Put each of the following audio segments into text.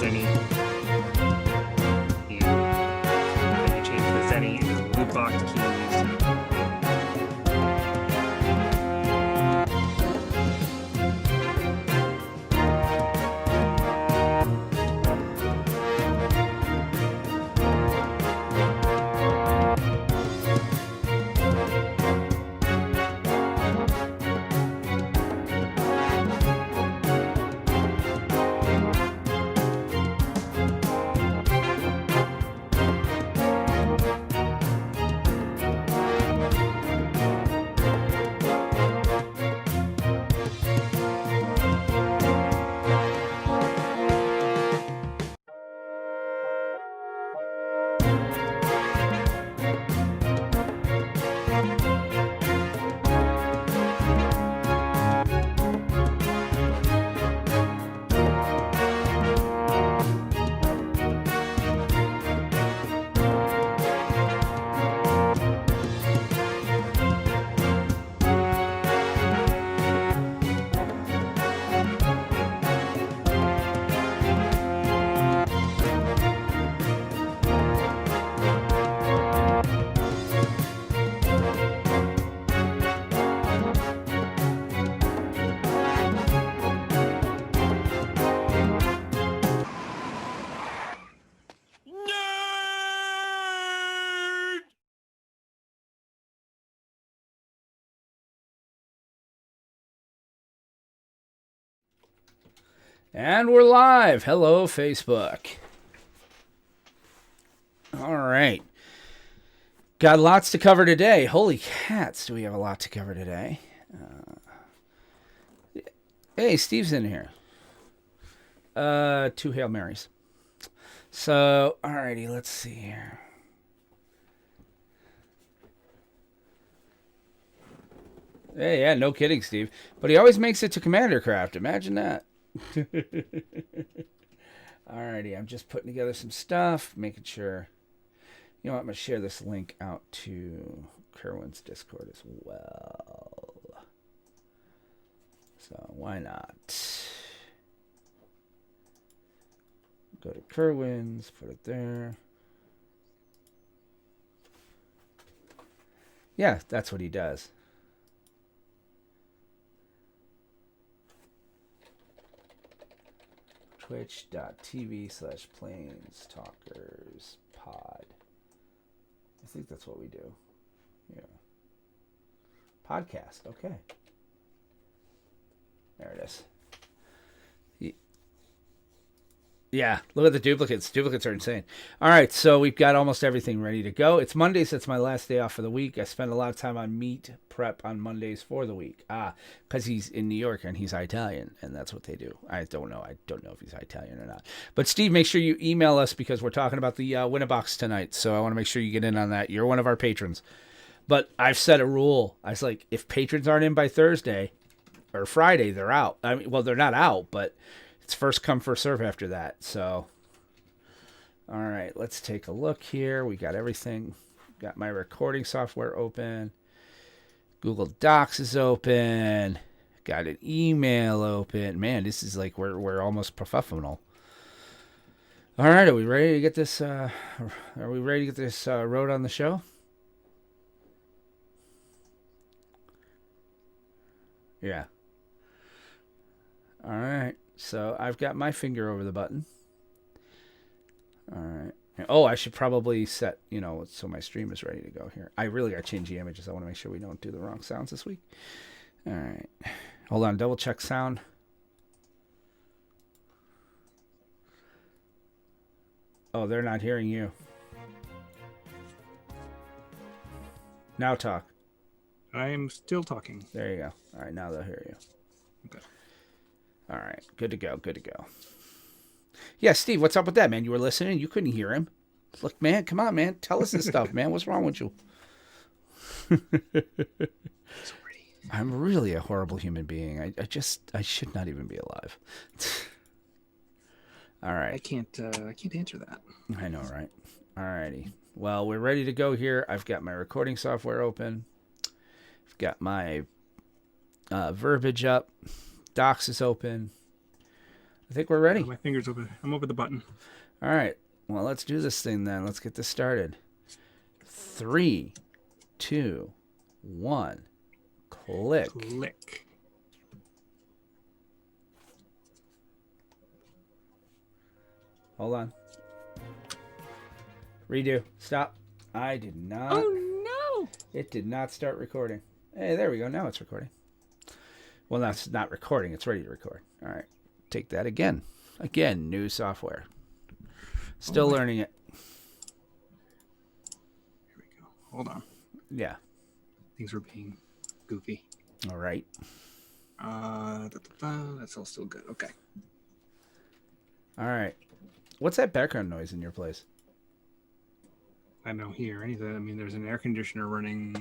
Zenny. And then you change the Zenny into loop locked keys. And we're live. Hello, Facebook. All right. Got lots to cover today. Holy cats, do we have a lot to cover today. Hey, Steve's in here. 2 Hail Marys. So, alrighty, let's see here. Hey, yeah, no kidding, Steve. But he always makes it to Commander Craft. Imagine that. Alrighty, I'm just putting together some stuff, making sure. You know what? I'm going to share this link out to Kerwin's Discord as well. So, why not? Go to Kerwin's, put it there. Yeah, that's what he does. Twitch.tv/PlainsTalkersPod. I think that's what we do. Yeah. Podcast. Okay. There it is. Yeah, look at the duplicates. Duplicates are insane. All right, so we've got almost everything ready to go. It's Mondays. That's my last day off for the week. I spend a lot of time on meat prep on Mondays for the week. Because he's in New York and he's Italian, and that's what they do. I don't know. I don't know if he's Italian or not. But, Steve, make sure you email us because we're talking about the Win-A-Box tonight. So I want to make sure you get in on that. You're one of our patrons. But I've set a rule. I was like, if patrons aren't in by Thursday or Friday, they're out. I mean, well, they're not out, but it's first come, first serve after that. So, all right, let's take a look here. We got everything. Got my recording software open. Google Docs is open. Got an email open. Man, this is like we're almost professional. All right, are we ready to get this? Road on the show? Yeah. All right. So I've got my finger over the button. All right. Oh, I should probably set, so my stream is ready to go here. I really got to change the images. I want to make sure we don't do the wrong sounds this week. All right. Hold on. Double check sound. Oh, they're not hearing you. Now talk. I'm still talking. There you go. All right. Now they'll hear you. Okay. All right. Good to go. Good to go. Yeah, Steve, what's up with that, man? You were listening. You couldn't hear him. Look, man, come on, man. Tell us this stuff, man. What's wrong with you? I'm really a horrible human being. I should not even be alive. All right. I can't answer that. I know, right? All righty. Well, we're ready to go here. I've got my recording software open. I've got my verbiage up. Docs is open. I think we're ready. My fingers over. I'm over the button. All right. Well, let's do this thing then. Let's get this started. 3, 2, 1. Click. Click. Hold on. Redo. Stop. I did not. Oh no! It did not start recording. Hey, there we go. Now it's recording. Well, that's not recording. It's ready to record. All right. Take that again. Again, new software. Still learning it. Here we go. Hold on. Yeah. Things were being goofy. All right. That's all still good. Okay. All right. What's that background noise in your place? I don't hear anything. I mean, there's an air conditioner running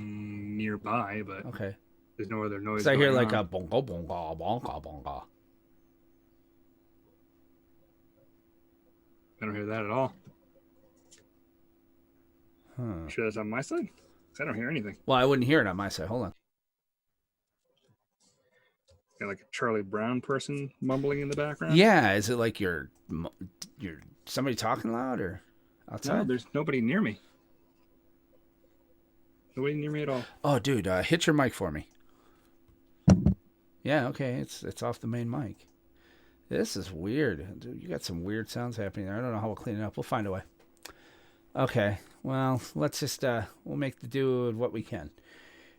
nearby, but Okay. there's no other noise. So I hear going like on. a bongo, bongo, bongo, bongo. I don't hear that at all. Huh. Sure that's on my side? 'Cause I don't hear anything. Well, I wouldn't hear it on my side. Hold on. Got like a Charlie Brown person mumbling in the background. Yeah. Is it like you're somebody talking loud or outside? No, there's nobody near me. Nobody near me at all. Oh, dude, hit your mic for me. Yeah, okay, it's off the main mic. This is weird. Dude, you got some weird sounds happening there. I don't know how we'll clean it up. We'll find a way. Okay, well, let's just, we'll make the do with what we can.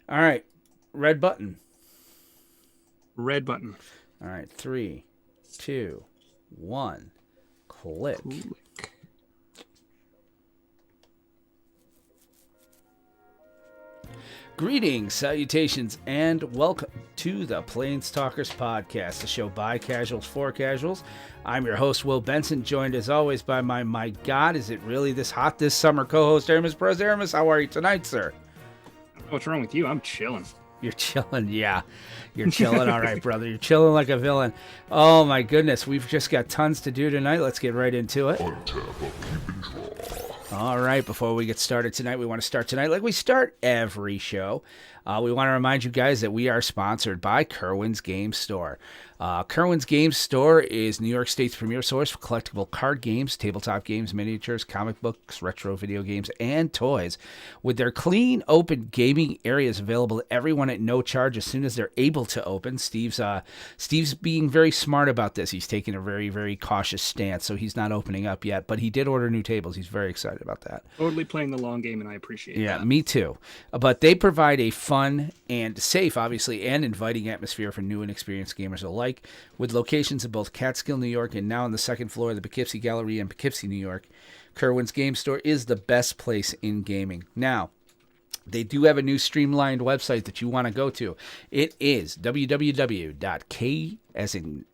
All right, red button. Red button. All right, 3, 2, 1, click. Click. Greetings, salutations, and welcome to the Planestalkers Podcast, a show by casuals for casuals. I'm your host, Will Benson, joined as always by my God, is it really this hot this summer co-host, Aramis Perez. Aramis, how are you tonight, sir? What's wrong with you? I'm chilling. You're chilling, yeah. You're chilling, all right, brother. You're chilling like a villain. Oh, my goodness. We've just got tons to do tonight. Let's get right into it. All right, before we get started tonight, we want to start tonight like we start every show. We want to remind you guys that we are sponsored by Kerwin's Game Store. Kerwin's Game Store is New York State's premier source for collectible card games, tabletop games, miniatures, comic books, retro video games, and toys. With their clean, open gaming areas available to everyone at no charge as soon as they're able to open. Steve's being very smart about this. He's taking a very, very cautious stance, so he's not opening up yet. But he did order new tables. He's very excited about that. Totally playing the long game, and I appreciate that. Yeah, me too. But they provide a fun and safe, obviously, and inviting atmosphere for new and experienced gamers alike, with locations in both Catskill, New York, and now on the second floor of the Poughkeepsie Gallery in Poughkeepsie, New York. Kerwin's Game Store is the best place in gaming. Now, they do have a new streamlined website that you want to go to. It is www.k as in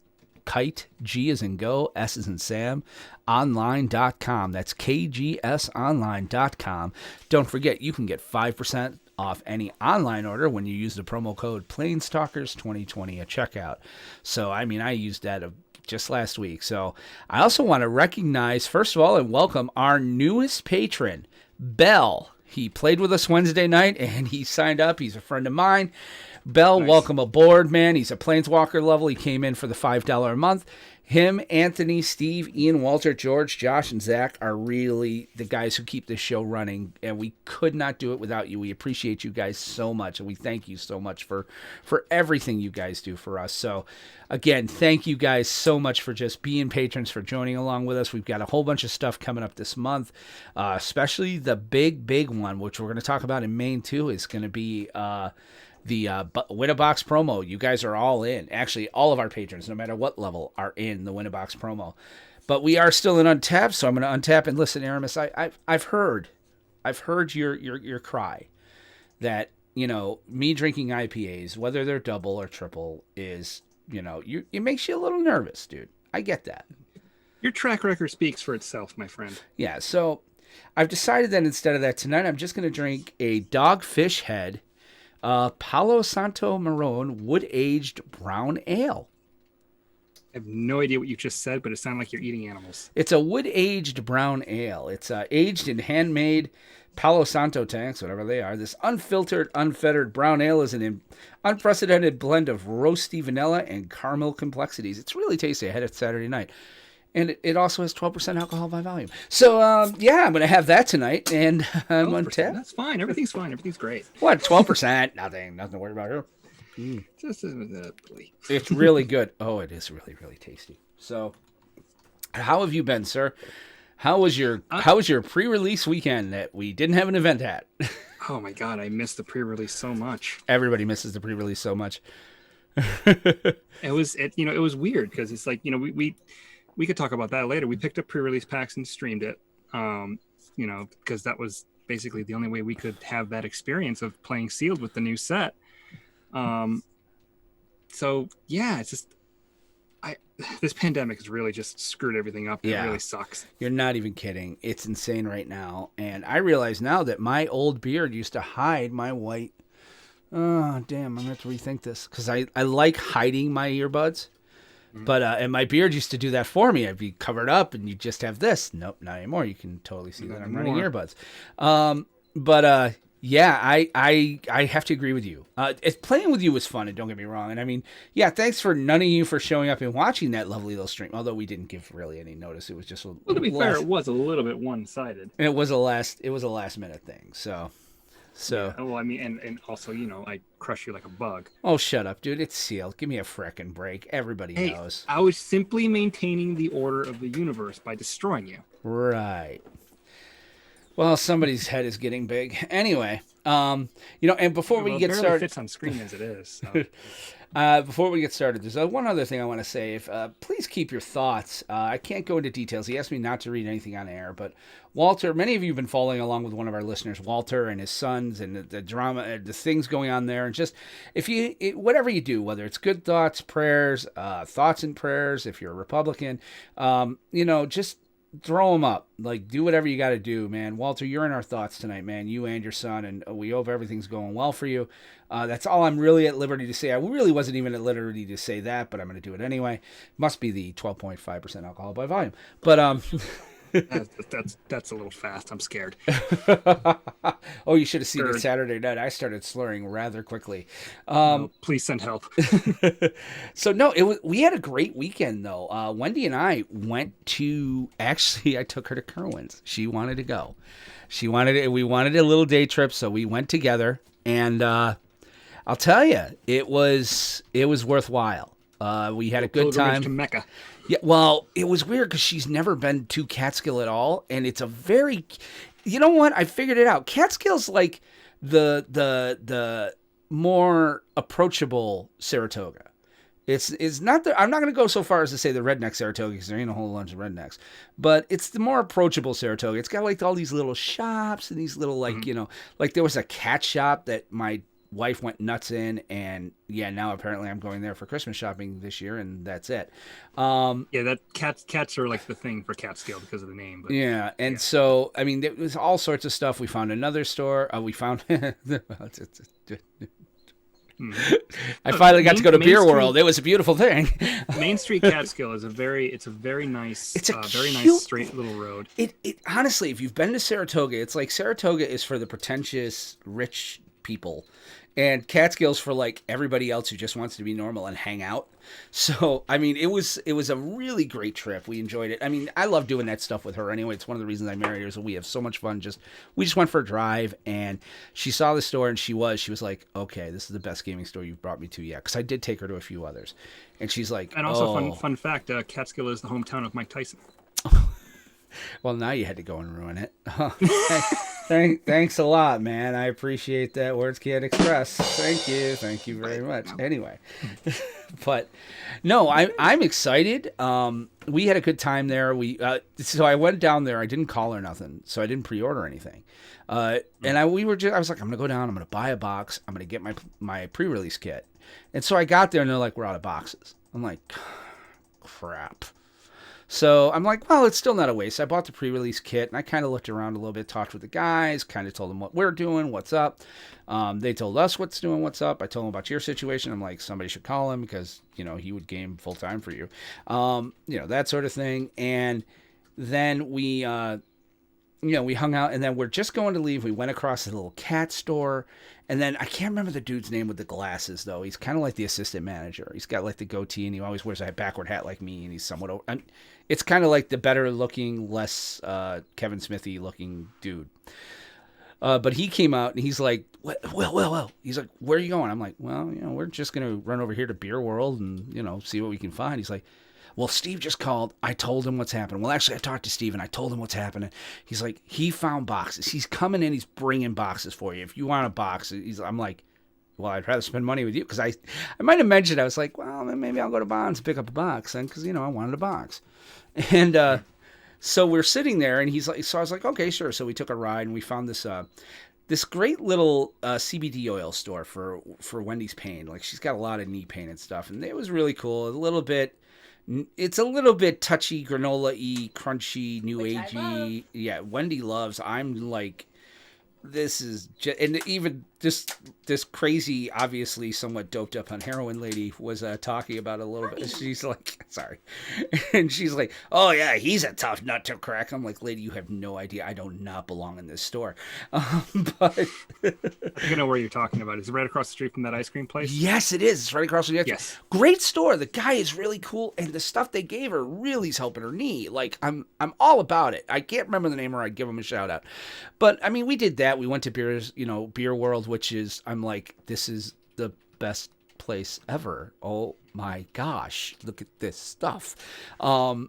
kite, G as in go, S as in Sam, online.com. That's kgsonline.com. Don't forget, you can get 5% off any online order when you use the promo code Planestalkers2020 at checkout. So, I mean, I used that just last week. So, I also want to recognize, first of all, and welcome our newest patron, Bell. He played with us Wednesday night, and he signed up. He's a friend of mine. Bell, nice. Welcome aboard, man. He's a Planeswalker level. He came in for the $5 a month. Him, Anthony, Steve, Ian, Walter, George, Josh, and Zach are really the guys who keep this show running, and we could not do it without you. We appreciate you guys so much, and we thank you so much for everything you guys do for us. So, again, thank you guys so much for just being patrons, for joining along with us. We've got a whole bunch of stuff coming up this month, especially the big one, which we're going to talk about in Maine, too, is going to be the Win-A-Box promo. You guys are all in. Actually, all of our patrons, no matter what level, are in the Win-A-Box promo. But we are still in Untapped, so I'm going to untap and listen, Aramis. I've heard your cry that, you know, me drinking IPAs, whether they're double or triple, is, you know, it makes you a little nervous, dude. I get that. Your track record speaks for itself, my friend. Yeah, so I've decided that instead of that tonight, I'm just going to drink a Dogfish Head Palo Santo Marron wood-aged brown ale. I have no idea what you just said, but it sounded like you're eating animals. It's a wood-aged brown ale. It's aged in handmade Palo Santo tanks, whatever they are. This unfiltered, unfettered brown ale is an unprecedented blend of roasty vanilla and caramel complexities. It's really tasty. I had it Saturday night. And it also has 12% alcohol by volume. So, yeah, I'm going to have that tonight. And I'm on tap. That's fine. Everything's fine. Everything's great. What, 12%? Nothing to worry about here. Just It's really good. Oh, it is really, really tasty. So, how have you been, sir? How was your pre-release weekend that we didn't have an event at? Oh my God, I missed the pre-release so much. Everybody misses the pre-release so much. It was weird because it's like, we could talk about that later. We picked up pre-release packs and streamed it. Because that was basically the only way we could have that experience of playing sealed with the new set. So yeah, it's just this pandemic has really just screwed everything up. Yeah. It really sucks. You're not even kidding. It's insane right now. And I realize now that my old beard used to hide my white. Oh, damn. I'm going to have to rethink this because I like hiding my earbuds. But and my beard used to do that for me. I'd be covered up and you just have this. Nope, not anymore. You can totally see that I'm running earbuds. Yeah, I have to agree with you. Playing with you was fun, and don't get me wrong. And I mean, yeah, thanks for none of you for showing up and watching that lovely little stream. Although we didn't give really any notice, it was just to be fair, it was a little bit one-sided. And it was a last minute thing. So. Yeah, well, I mean, and also, I crush you like a bug. Oh, shut up, dude! It's sealed. Give me a frickin' break. Everybody knows. I was simply maintaining the order of the universe by destroying you. Right. Well, somebody's head is getting big. Anyway, and before we get started, it fits on screen as it is. So. Before we get started, there's one other thing I want to say. Please keep your thoughts. I can't go into details. He asked me not to read anything on air, but Walter, many of you have been following along with one of our listeners, Walter and his sons, and the drama, the things going on there, and just whatever you do, whether it's good thoughts, prayers, thoughts and prayers, if you're a Republican, just throw them up. Like, do whatever you got to do, man. Walter, you're in our thoughts tonight, man. You and your son, and we hope everything's going well for you. That's all I'm really at liberty to say. I really wasn't even at liberty to say that, but I'm going to do it anyway. Must be the 12.5% alcohol by volume. But that's a little fast. I'm scared. Oh, you should have seen it Saturday night. I started slurring rather quickly. Please send help. So no, we had a great weekend though. Wendy and I went to. Actually, I took her to Kerwin's. She wanted to go. We wanted a little day trip, so we went together. And I'll tell you, it was worthwhile. We had a good time. To Mecca. Yeah, well, it was weird because she's never been to Catskill at all, and it's a very, you know what? I figured it out. Catskill's like the more approachable Saratoga. It's not I'm not going to go so far as to say the redneck Saratoga because there ain't a whole bunch of rednecks, but it's the more approachable Saratoga. It's got like all these little shops and these little like like there was a cat shop that my wife went nuts in, and yeah, now apparently I'm going there for Christmas shopping this year, and that's it. That cats are like the thing for Catskill because of the name. But, so I mean, there was all sorts of stuff. We found another store. We found. I finally got to go to Beer World. It was a beautiful thing. Main Street Catskill is a very nice, nice straight little road. It honestly, if you've been to Saratoga, it's like Saratoga is for the pretentious rich people, and Catskill's for like everybody else who just wants to be normal and hang out. So I mean, it was a really great trip. We enjoyed it. I mean, I love doing that stuff with her anyway. It's one of the reasons I married her. So we have so much fun. We just went for a drive, and she saw the store, and she was like, okay, this is the best gaming store you've brought me to yet. Because I did take her to a few others, and she's like, and also fun fact, Catskill is the hometown of Mike Tyson. Well, now you had to go and ruin it. Thanks a lot, man. I appreciate that. Words can't express. Thank you very much. Anyway, but no, I'm excited. We had a good time there. So I went down there. I didn't call or nothing, so I didn't pre-order anything. And I was like, I'm gonna go down. I'm gonna buy a box. I'm gonna get my pre-release kit. And so I got there, and they're like, we're out of boxes. I'm like, crap. So I'm like, well, it's still not a waste. I bought the pre-release kit, and I kind of looked around a little bit, talked with the guys, kind of told them what we're doing, what's up. They told us what's up. I told them about your situation. I'm like, somebody should call him because, he would game full time for you. That sort of thing. And then we we hung out, and then we're just going to leave. We went across the little cat store, and then I can't remember the dude's name with the glasses, though. He's kind of like the assistant manager. He's got like the goatee, and he always wears a backward hat like me, and he's somewhat. It's kind of like the better looking, less Kevin Smithy looking dude. But he came out, and he's like, well. He's like, where are you going? I'm like, well, we're just going to run over here to Beer World and, see what we can find. He's like, well, Steve just called. I told him what's happening. Well, actually, I talked to Steve, and I told him what's happening. He's like, he found boxes. He's coming in. He's bringing boxes for you. If you want a box, I'm like, well, I'd rather spend money with you. Because I might have mentioned, I was like, well, then maybe I'll go to Bonds and pick up a box then. Because, I wanted a box. And so we're sitting there, and he's like, so I was like, okay, sure. So we took a ride, and we found this great little CBD oil store for Wendy's pain. Like, she's got a lot of knee pain and stuff. And it was really cool. It's a little bit touchy, granola-y, crunchy, new agey. Yeah, Wendy loves. I'm like, this is just, and even this crazy, obviously somewhat doped up on heroin lady was talking about it a little bit. She's like, sorry, and she's like, oh yeah, he's a tough nut to crack. I'm like, lady, you have no idea. I do not belong in this store. But I think I know where you're talking about. Is it right across the street from that ice cream place? Yes, it is. It's right across the street. Yes, great store. The guy is really cool, and the stuff they gave her really is helping her knee. Like, I'm all about it. I can't remember the name, or I'd give him a shout out. But I mean, we did that. We went to Beer World, which is, I'm like, this is the best place ever. Oh my gosh, look at this stuff. And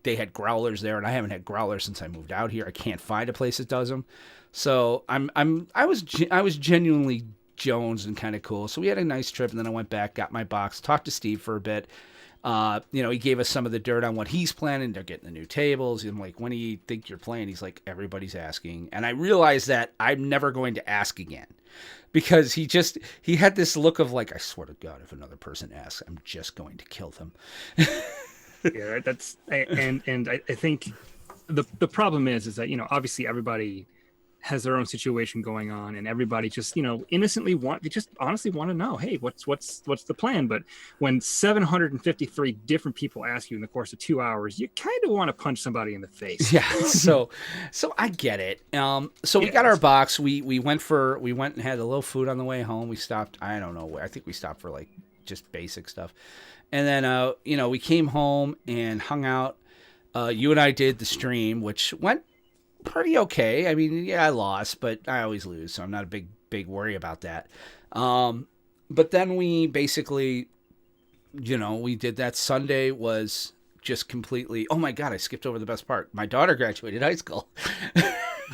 they had growlers there, and I haven't had growlers since I moved out here. I can't find a place that does them. So I was genuinely Jones and kind of cool. So we had a nice trip, and then I went back, got my box, talked to Steve for a bit. He gave us some of the dirt on what he's planning. They're getting the new tables. I'm like, when do you think you're playing? He's like, everybody's asking. And I realized that I'm never going to ask again, because he had this look of like, I swear to God, if another person asks, I'm just going to kill them. Yeah, and I think the problem is that, obviously everybody has their own situation going on, and everybody just, innocently honestly want to know, hey, what's the plan? But when 753 different people ask you in the course of 2 hours, you kind of want to punch somebody in the face. Yeah. So I get it. So we got our box. We went and had a little food on the way home. We stopped, I don't know where. I think we stopped for like just basic stuff. And then, we came home and hung out. You and I did the stream, which went pretty okay. I mean, yeah, I lost, but I always lose, so I'm not a big worry about that. But then we basically, we did that. Sunday was just completely, oh my God, I skipped over the best part. My daughter graduated high school.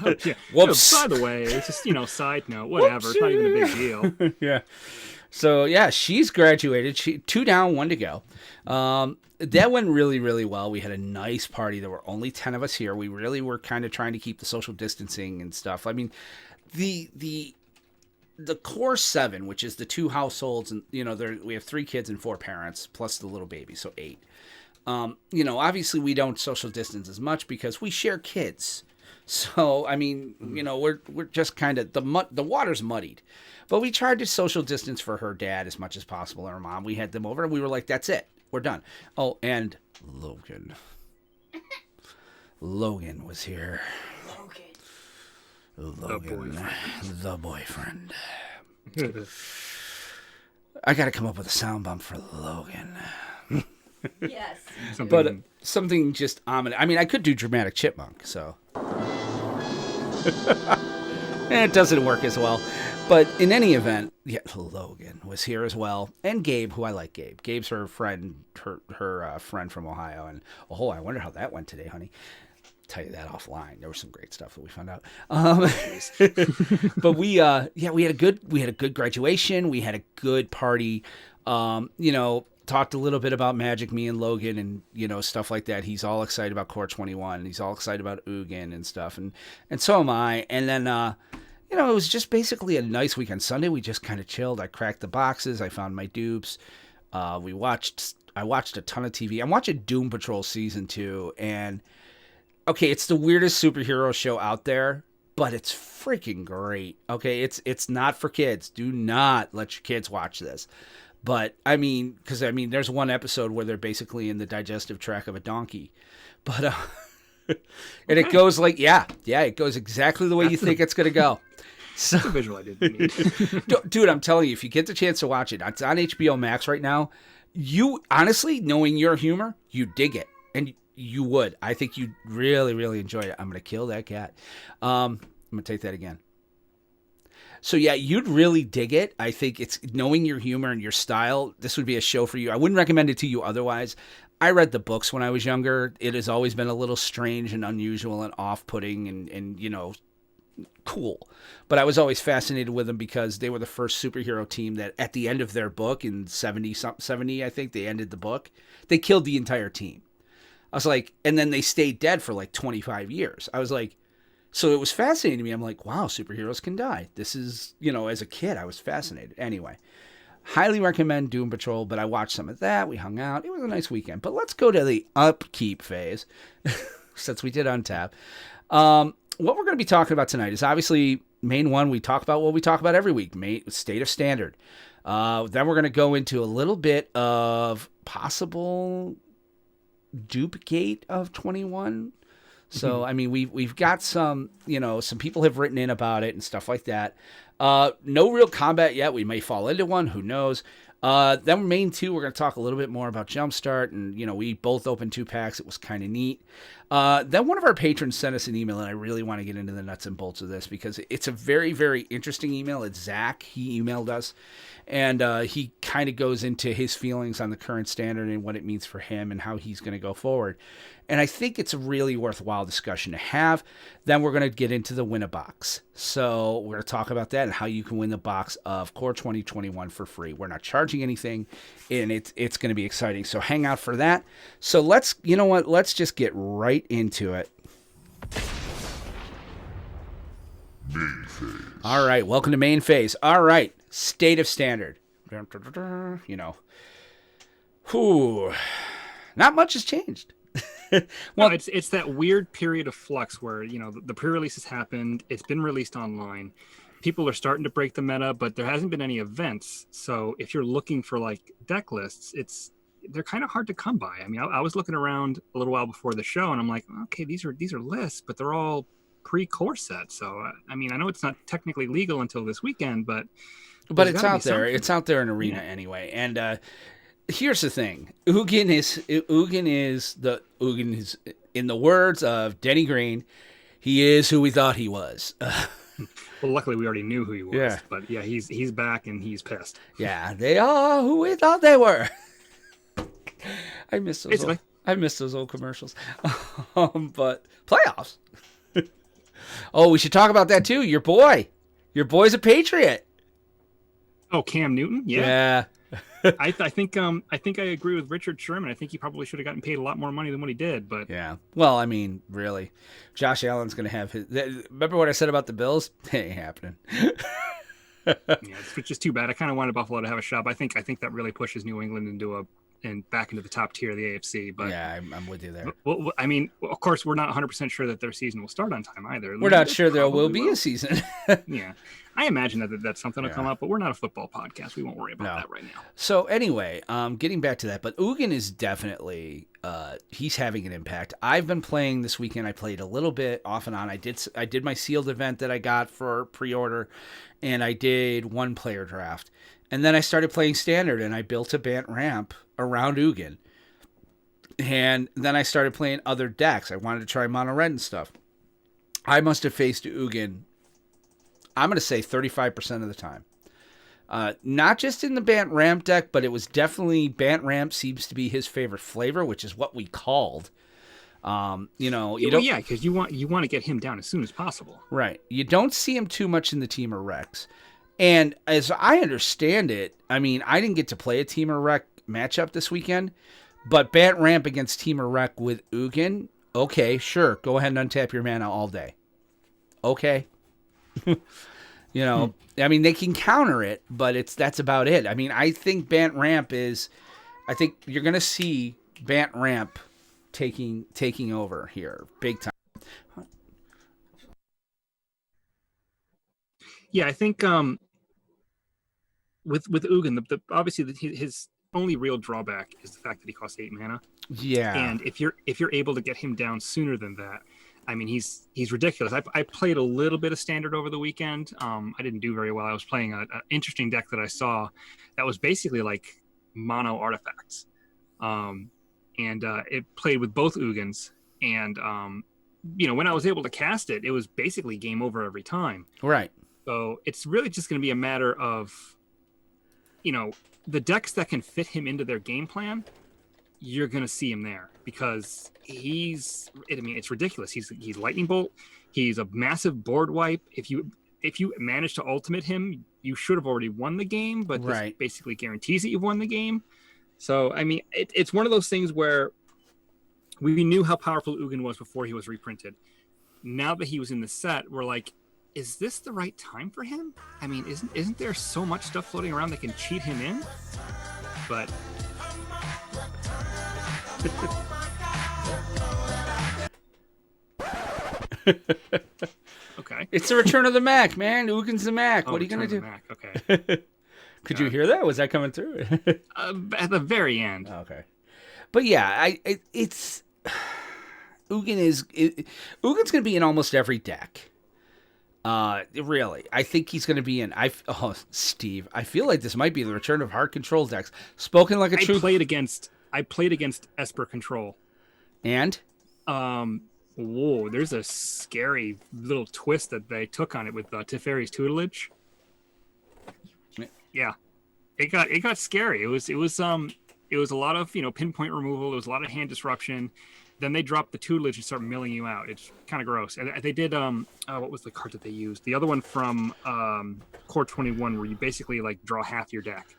Oh, yeah. Whoops. By the way, it's just, side note, whatever. It's not even a big deal. Yeah. So yeah, she's graduated. 2 down, 1 to go. That went really, really well. We had a nice party. There were only 10 of us here. We really were kind of trying to keep the social distancing and stuff. I mean, the core 7, which is the 2 households, and we have 3 kids and 4 parents plus the little baby, so 8. Obviously we don't social distance as much because we share kids. So I mean, we're just kind of the water's muddied. But we tried to social distance for her dad as much as possible, and her mom. We had them over, and we were like, that's it. We're done. Oh, and Logan. Logan was here. Logan. The boyfriend. I got to come up with a sound bump for Logan. Yes. But something just ominous. I mean, I could do dramatic chipmunk, so. It doesn't work as well. But in any event, yeah, Logan was here as well, and Gabe, who I like. Gabe's her friend, her friend from Ohio, and I wonder how that went today, honey. Tell you that offline. There was some great stuff that we found out. But we had a good graduation. We had a good party. Talked a little bit about Magic, me and Logan, and stuff like that. He's all excited about Core21. He's all excited about Ugin and stuff, and so am I. And then it was just basically a nice weekend. Sunday we just kind of chilled. I cracked the boxes. I found my dupes. I watched a ton of TV. I'm watching Doom Patrol season 2, and okay, it's the weirdest superhero show out there, but it's freaking great. Okay, it's not for kids. Do not let your kids watch this. But because there's one episode where they're basically in the digestive tract of a donkey. But And it goes like, it goes exactly the way you think it's going to go. So, That's a visual I didn't need. dude, I'm telling you, if you get the chance to watch it, it's on HBO Max right now. You honestly, knowing your humor, you dig it, and you would. I think you'd really, really enjoy it. I'm going to kill that cat. I'm going to take that again. So yeah, you'd really dig it. I think it's knowing your humor and your style. This would be a show for you. I wouldn't recommend it to you otherwise. I read the books when I was younger. It has always been a little strange and unusual and off-putting and cool. But I was always fascinated with them because they were the first superhero team that at the end of their book in 70, I think they ended the book. They killed the entire team. I was like, and then they stayed dead for like 25 years. I was like, so it was fascinating to me. I'm like, wow, superheroes can die. This is, as a kid, I was fascinated. Anyway, highly recommend Doom Patrol, but I watched some of that. We hung out. It was a nice weekend. But let's go to the upkeep phase, since we did untap. What we're going to be talking about tonight is obviously main one. We talk about what we talk about every week, state of standard. Then we're going to go into a little bit of possible duplicate of 21. So, I mean, we've got some, some people have written in about it and stuff like that. No real combat yet. We may fall into one. Who knows? Then main two, we're going to talk a little bit more about Jumpstart. And, we both opened 2 packs. It was kind of neat. Then one of our patrons sent us an email, and I really want to get into the nuts and bolts of this because it's a very, very interesting email. It's Zach. He emailed us, and he kind of goes into his feelings on the current standard and what it means for him and how he's going to go forward. And I think it's a really worthwhile discussion to have. Then we're going to get into the win-a-box. So we're going to talk about that and how you can win the box of Core 2021 for free. We're not charging anything, and it's going to be exciting. So hang out for that. So let's just get right into it. Main phase. All right, welcome to main phase. All right, state of standard. Not much has changed. Well, it's that weird period of flux where the pre-release has happened. It's been released online. People are starting to break the meta, but there hasn't been any events. So if you're looking for like deck lists, they're kind of hard to come by. I mean, I was looking around a little while before the show, and I'm like, okay, these are lists, but they're all pre-core sets. So I mean, I know it's not technically legal until this weekend, but it's out there. It's out there in Arena anyway, and. Here's the thing. Ugin is in the words of Denny Green, he is who we thought he was. Well, luckily we already knew who he was. Yeah. But yeah, he's back and he's pissed. Yeah, they are who we thought they were. I miss those old commercials. But playoffs. Oh, we should talk about that too. Your boy's a Patriot. Oh, Cam Newton? Yeah. I think I agree with Richard Sherman. I think he probably should have gotten paid a lot more money than what he did. But yeah, well, I mean, really, Josh Allen's going to have his. Remember what I said about the Bills? It ain't happening. Yeah, it's just too bad. I kind of wanted Buffalo to have a shot. I think that really pushes New England back into the top tier of the AFC. But yeah, I'm with you there. Well, I mean, of course, we're not 100% sure that their season will start on time either. We're not sure there will be a season. Yeah. I imagine that's something will come up, but we're not a football podcast. We won't worry about that right now. So anyway, getting back to that, but Ugin is definitely he's having an impact. I've been playing this weekend. I played a little bit off and on. I did my sealed event that I got for pre-order, and I did 1 player draft. And then I started playing standard, and I built a Bant ramp around Ugin. And then I started playing other decks. I wanted to try mono red and stuff. I must have faced Ugin, I'm going to say 35% of the time. Not just in the Bant ramp deck, but it was definitely Bant ramp seems to be his favorite flavor, which is what we called. Because you want to get him down as soon as possible. Right. You don't see him too much in the Team or Rex. And as I understand it, I mean, I didn't get to play a Team or Rec matchup this weekend, but Bant ramp against Team or Rec with Ugin, okay, sure, go ahead and untap your mana all day. Okay. I mean, they can counter it, but that's about it. I mean, I think Bant ramp I think you're going to see Bant ramp taking over here big time. Yeah, I think with Ugin, obviously only real drawback is the fact that he costs 8 mana. Yeah. And if you're able to get him down sooner than that, I mean, he's ridiculous. I played a little bit of Standard over the weekend. I didn't do very well. I was playing an interesting deck that I saw that was basically like mono artifacts. And it played with both Ugins. And, when I was able to cast it, it was basically game over every time. Right. So it's really just going to be a matter of, the decks that can fit him into their game plan, you're going to see him there because it's ridiculous. He's Lightning Bolt. He's a massive board wipe. If you manage to ultimate him, you should have already won the game, but this basically guarantees that you've won the game. So, I mean, it's one of those things where we knew how powerful Ugin was before he was reprinted. Now that he was in the set, we're like, is this the right time for him? I mean, isn't there so much stuff floating around that can cheat him in? But okay, it's the return of the Mac, man. Ugin's the Mac. What are you gonna do? Mac. Okay. Could you hear that? Was that coming through? At the very end. Okay, but yeah, it's Ugin's gonna be in almost every deck. Really, I think he's going to be in. Steve, I feel like this might be the return of hard control decks. Spoken like a true. I played against Esper Control, and whoa, there's a scary little twist that they took on it with Teferi's tutelage. Yeah, it got scary. It was a lot of pinpoint removal. It was a lot of hand disruption. Then they drop the tutelage and start milling you out. It's kind of gross. And they did what was the card that they used? The other one from Core21, where you basically like draw half your deck.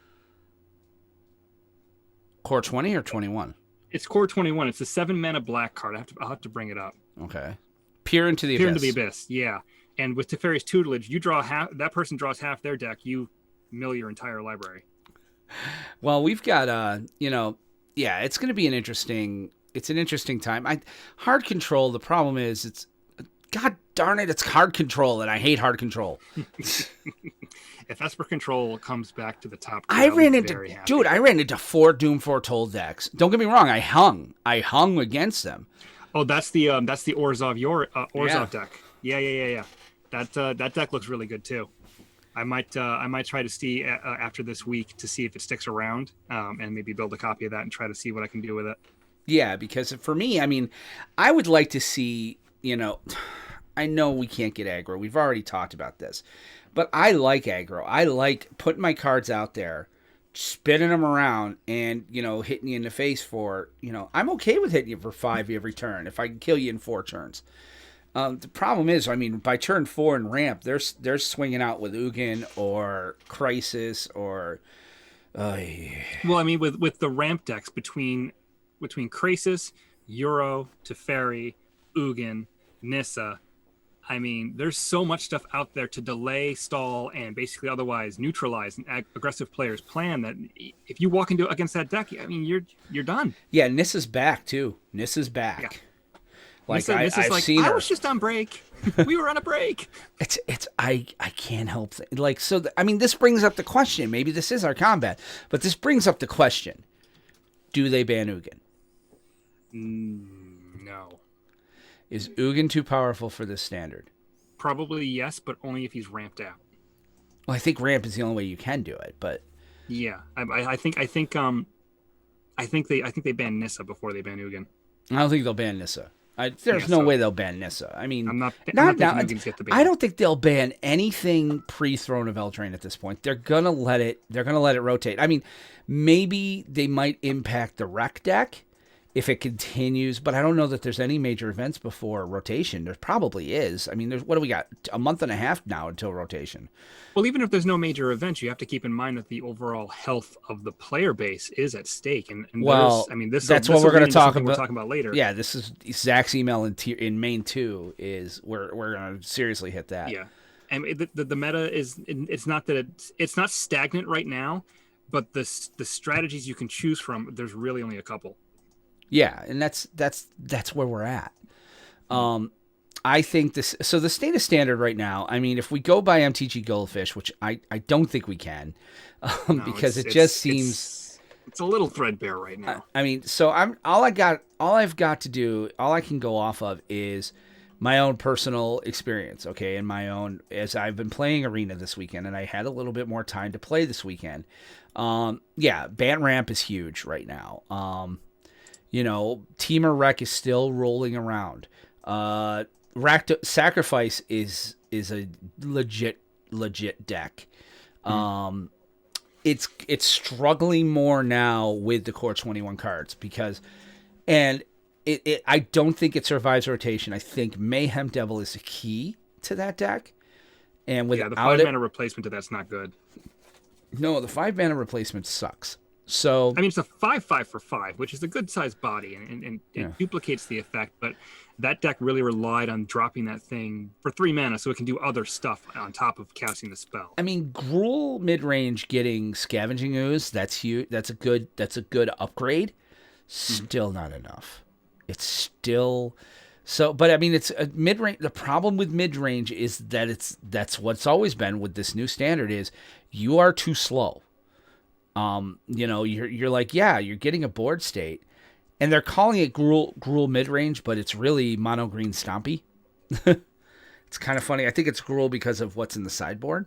Core 20 or 21? It's Core21. It's a 7 mana black card. I'll have to bring it up. Okay. Peer into the Abyss. Yeah. And with Teferi's tutelage, you draw half. That person draws half their deck. You mill your entire library. Well, we've got it's going to be an interesting time. Hard control. The problem is God darn it, it's hard control, and I hate hard control. If Esper Control comes back to the top, I ran into 4 Doom Foretold decks. Don't get me wrong, I hung against them. Oh, that's the Orzhov deck. Yeah. That deck looks really good too. I might try to see after this week to see if it sticks around, and maybe build a copy of that and try to see what I can do with it. Yeah, because for me, I mean, I would like to see, I know we can't get aggro. We've already talked about this. But I like aggro. I like putting my cards out there, spinning them around, and, hitting you in the face for, I'm okay with hitting you for 5 every turn if I can kill you in 4 turns. The problem is, I mean, by turn 4 and ramp, they're swinging out with Ugin or Crisis or... Well, I mean, with the ramp decks between Krasis, Euro, Teferi, Ugin, Nissa, I mean, there's so much stuff out there to delay, stall, and basically otherwise neutralize an aggressive player's plan that if you walk against that deck, I mean, you're done. Yeah, Nissa's back too. Nissa's back. Yeah. Like Nissa's I've seen her. I was just on break. We were on a break. I can't help this brings up the question. Maybe this is our combat, but this brings up the question: do they ban Ugin? No. Is Ugin too powerful for this standard? Probably yes, but only if he's ramped out. Well, I think ramp is the only way you can do it, but yeah, I think they ban Nissa before they ban Ugin. I don't think they'll ban Nissa. There's no way they'll ban Nissa. I mean, I'm not Ugin's get the ban. I don't think they'll ban anything pre-Throne of Eldraine at this point. They're gonna let it rotate. I mean, maybe they might impact the Rec deck if it continues, but I don't know that there's any major events before rotation. There probably is. I mean, what do we got? A month and a half now until rotation. Well, even if there's no major events, you have to keep in mind that the overall health of the player base is at stake. And well, I mean, that's what we're going to talk about. We're talking about later. Yeah, this is Zach's email in main 2 is we're going to seriously hit that. Yeah, and the meta is it's not that it's not stagnant right now, but the strategies you can choose from, there's really only a couple. Yeah, and that's where we're at. I think this. So the state of standard right now. I mean, if we go by MTG Goldfish, which I don't think we can, because it just seems It's a little threadbare right now. I mean, so all I've got to do, all I can go off of is my own personal experience, okay, and my own, as I've been playing Arena this weekend, and I had a little bit more time to play this weekend. Yeah, Bant Ramp is huge right now. Teamer Wreck is still rolling around. Sacrifice is a legit deck. It's struggling more now with the Core21 cards because, and I don't think it survives rotation. I think Mayhem Devil is the key to that deck, and without the 5-mana replacement to that's not good. No, the 5-mana replacement sucks. So I mean, it's a 5/5 for 5, which is a good sized body, and it duplicates the effect. But that deck really relied on dropping that thing for 3 mana, so it can do other stuff on top of casting the spell. I mean, Gruul mid range getting Scavenging Ooze, that's huge. That's a good upgrade. Still not enough. It's still so. But I mean, it's a mid range. The problem with mid range is that that's what's always been with this new standard is you are too slow. You're like, yeah, you're getting a board state, and they're calling it Gruul mid range, but it's really mono green Stompy. It's kind of funny. I think it's Gruul because of what's in the sideboard.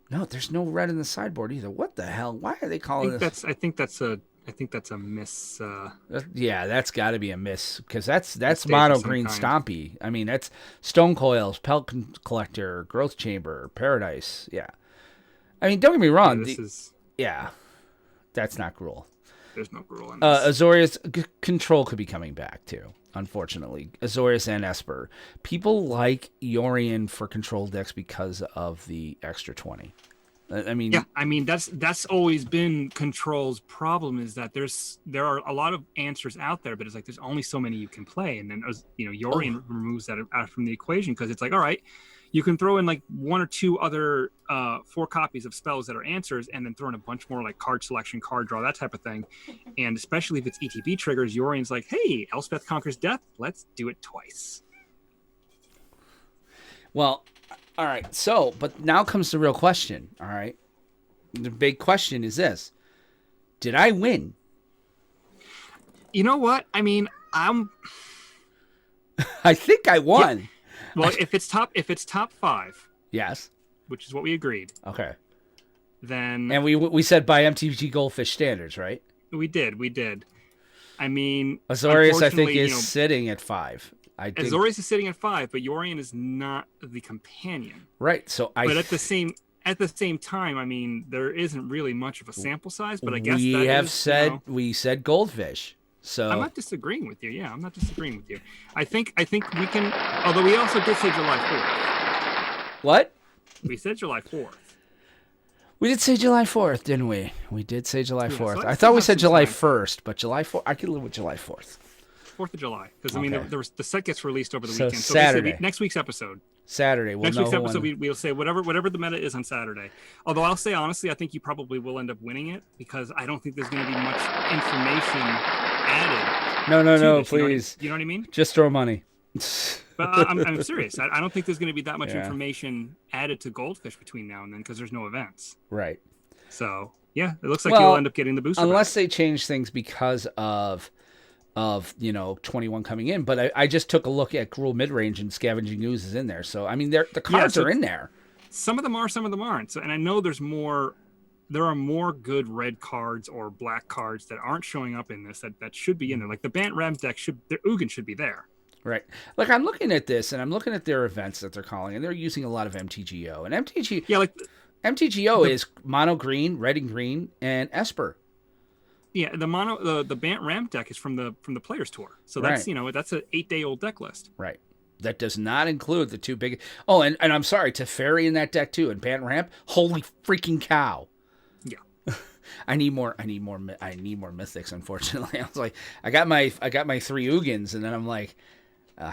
No, there's no red in the sideboard either. What the hell? Why are they calling this? I think that's a miss. Yeah, that's got to be a miss because that's mono green Stompy. I mean, that's Stone Coils, Pelt Collector, Growth Chamber, Paradise. Yeah, I mean, don't get me wrong. Yeah, that's not Gruul. There's no Gruul in this. Azorius Control could be coming back too, unfortunately. Azorius and Esper. People like Yorion for control decks because of the extra 20. I mean, yeah, I mean that's always been Control's problem is that there are a lot of answers out there, but it's like there's only so many you can play, and then Yorion removes that out from the equation because it's like, all right, you can throw in like 1 or 2 other 4 copies of spells that are answers, and then throw in a bunch more like card selection, card draw, that type of thing. And especially if it's ETB triggers, Yorion's like, hey, Elspeth Conquers Death, let's do it twice. Well, all right. So, but now comes the real question. All right. The big question is this: did I win? You know what? I mean, I think I won. Yeah. Well, if it's top 5, yes, which is what we agreed. Okay. Then and we said by MTG Goldfish standards, right? We did. I mean, Azorius, I think, is sitting at 5. Azorius is sitting at 5, but Yorion is not the companion. Right. So But at the same time, I mean, there isn't really much of a sample size. But I guess we said Goldfish. So I'm not disagreeing with you. Yeah, I'm not disagreeing with you. I think we can. Although we also did say July 4th. What? We said July 4th. We did say July 4th, didn't we? We did say July 4th. So I thought we said July 1st, but July 4th. I could live with July 4th. 4th of July, because I mean, the set gets released over the so weekend. So Saturday. Next week's episode. Saturday. Next week's episode, we'll say whatever the meta is on Saturday. Although I'll say honestly, I think you probably will end up winning it because I don't think there's going to be much information added. No, please. You know what I mean? Just throw money. But I'm serious. I don't think there's going to be that much information added to Goldfish between now and then because there's no events. Right. So yeah, it looks like you'll end up getting the booster. Unless they change things because of 21 coming in. But I just took a look at Gruul midrange and Scavenging Ooze is in there. So I mean, the cards are in there. Some of them are, some of them aren't. So, and I know there are more good red cards or black cards that aren't showing up in this that should be in there. Like the Bant Ram deck their Ugin should be there. Right. Like I'm looking at this and I'm looking at their events that they're calling, and they're using a lot of MTGO. And MTGO is mono green, red and green, and Esper. Yeah, the Bant Ram deck is from the Players Tour. So that's that's an 8-day-old deck list. Right. That does not include the 2 big. Oh, and I'm sorry, Teferi in that deck too, and Bant Ramp. Holy freaking cow! Yeah, I need more mythics. Unfortunately, I was like, I got my 3 Ugins, and then I'm like,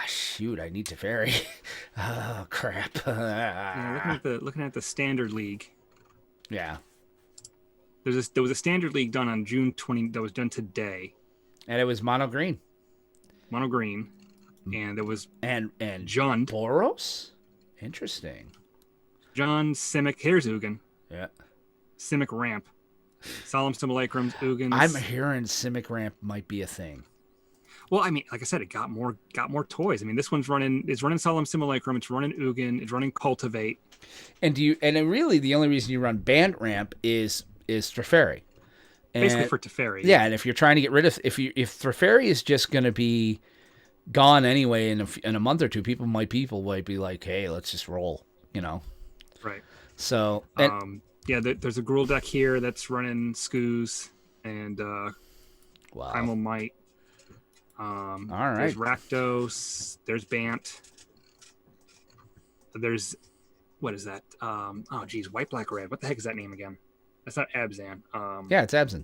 shoot, I need Teferi. Oh crap! Looking at the Standard League. Yeah. There was a Standard League done on June 20 that was done today, and it was mono green, and there was and John Boros. Interesting. John Simic. Here's Ugin. Yeah. Simic Ramp. Solemn Simulacrums, Ugins. I'm hearing Simic Ramp might be a thing. Well, I mean, like I said, it got more toys. I mean, this one's running Solemn Simulacrum, it's running Ugin, it's running Cultivate. And then really the only reason you run Band Ramp is Teferi. Basically for Teferi. Yeah, and if you're trying to get rid of if Teferi is just going to be gone anyway in a month or two, people might be like, hey, let's just roll, Right. So there's a Gruul deck here that's running Skoos and Primal Might. All right. There's Rakdos. There's Bant. There's what is that? White, Black, Red. What the heck is that name again? That's not Abzan. Yeah, it's Abzan.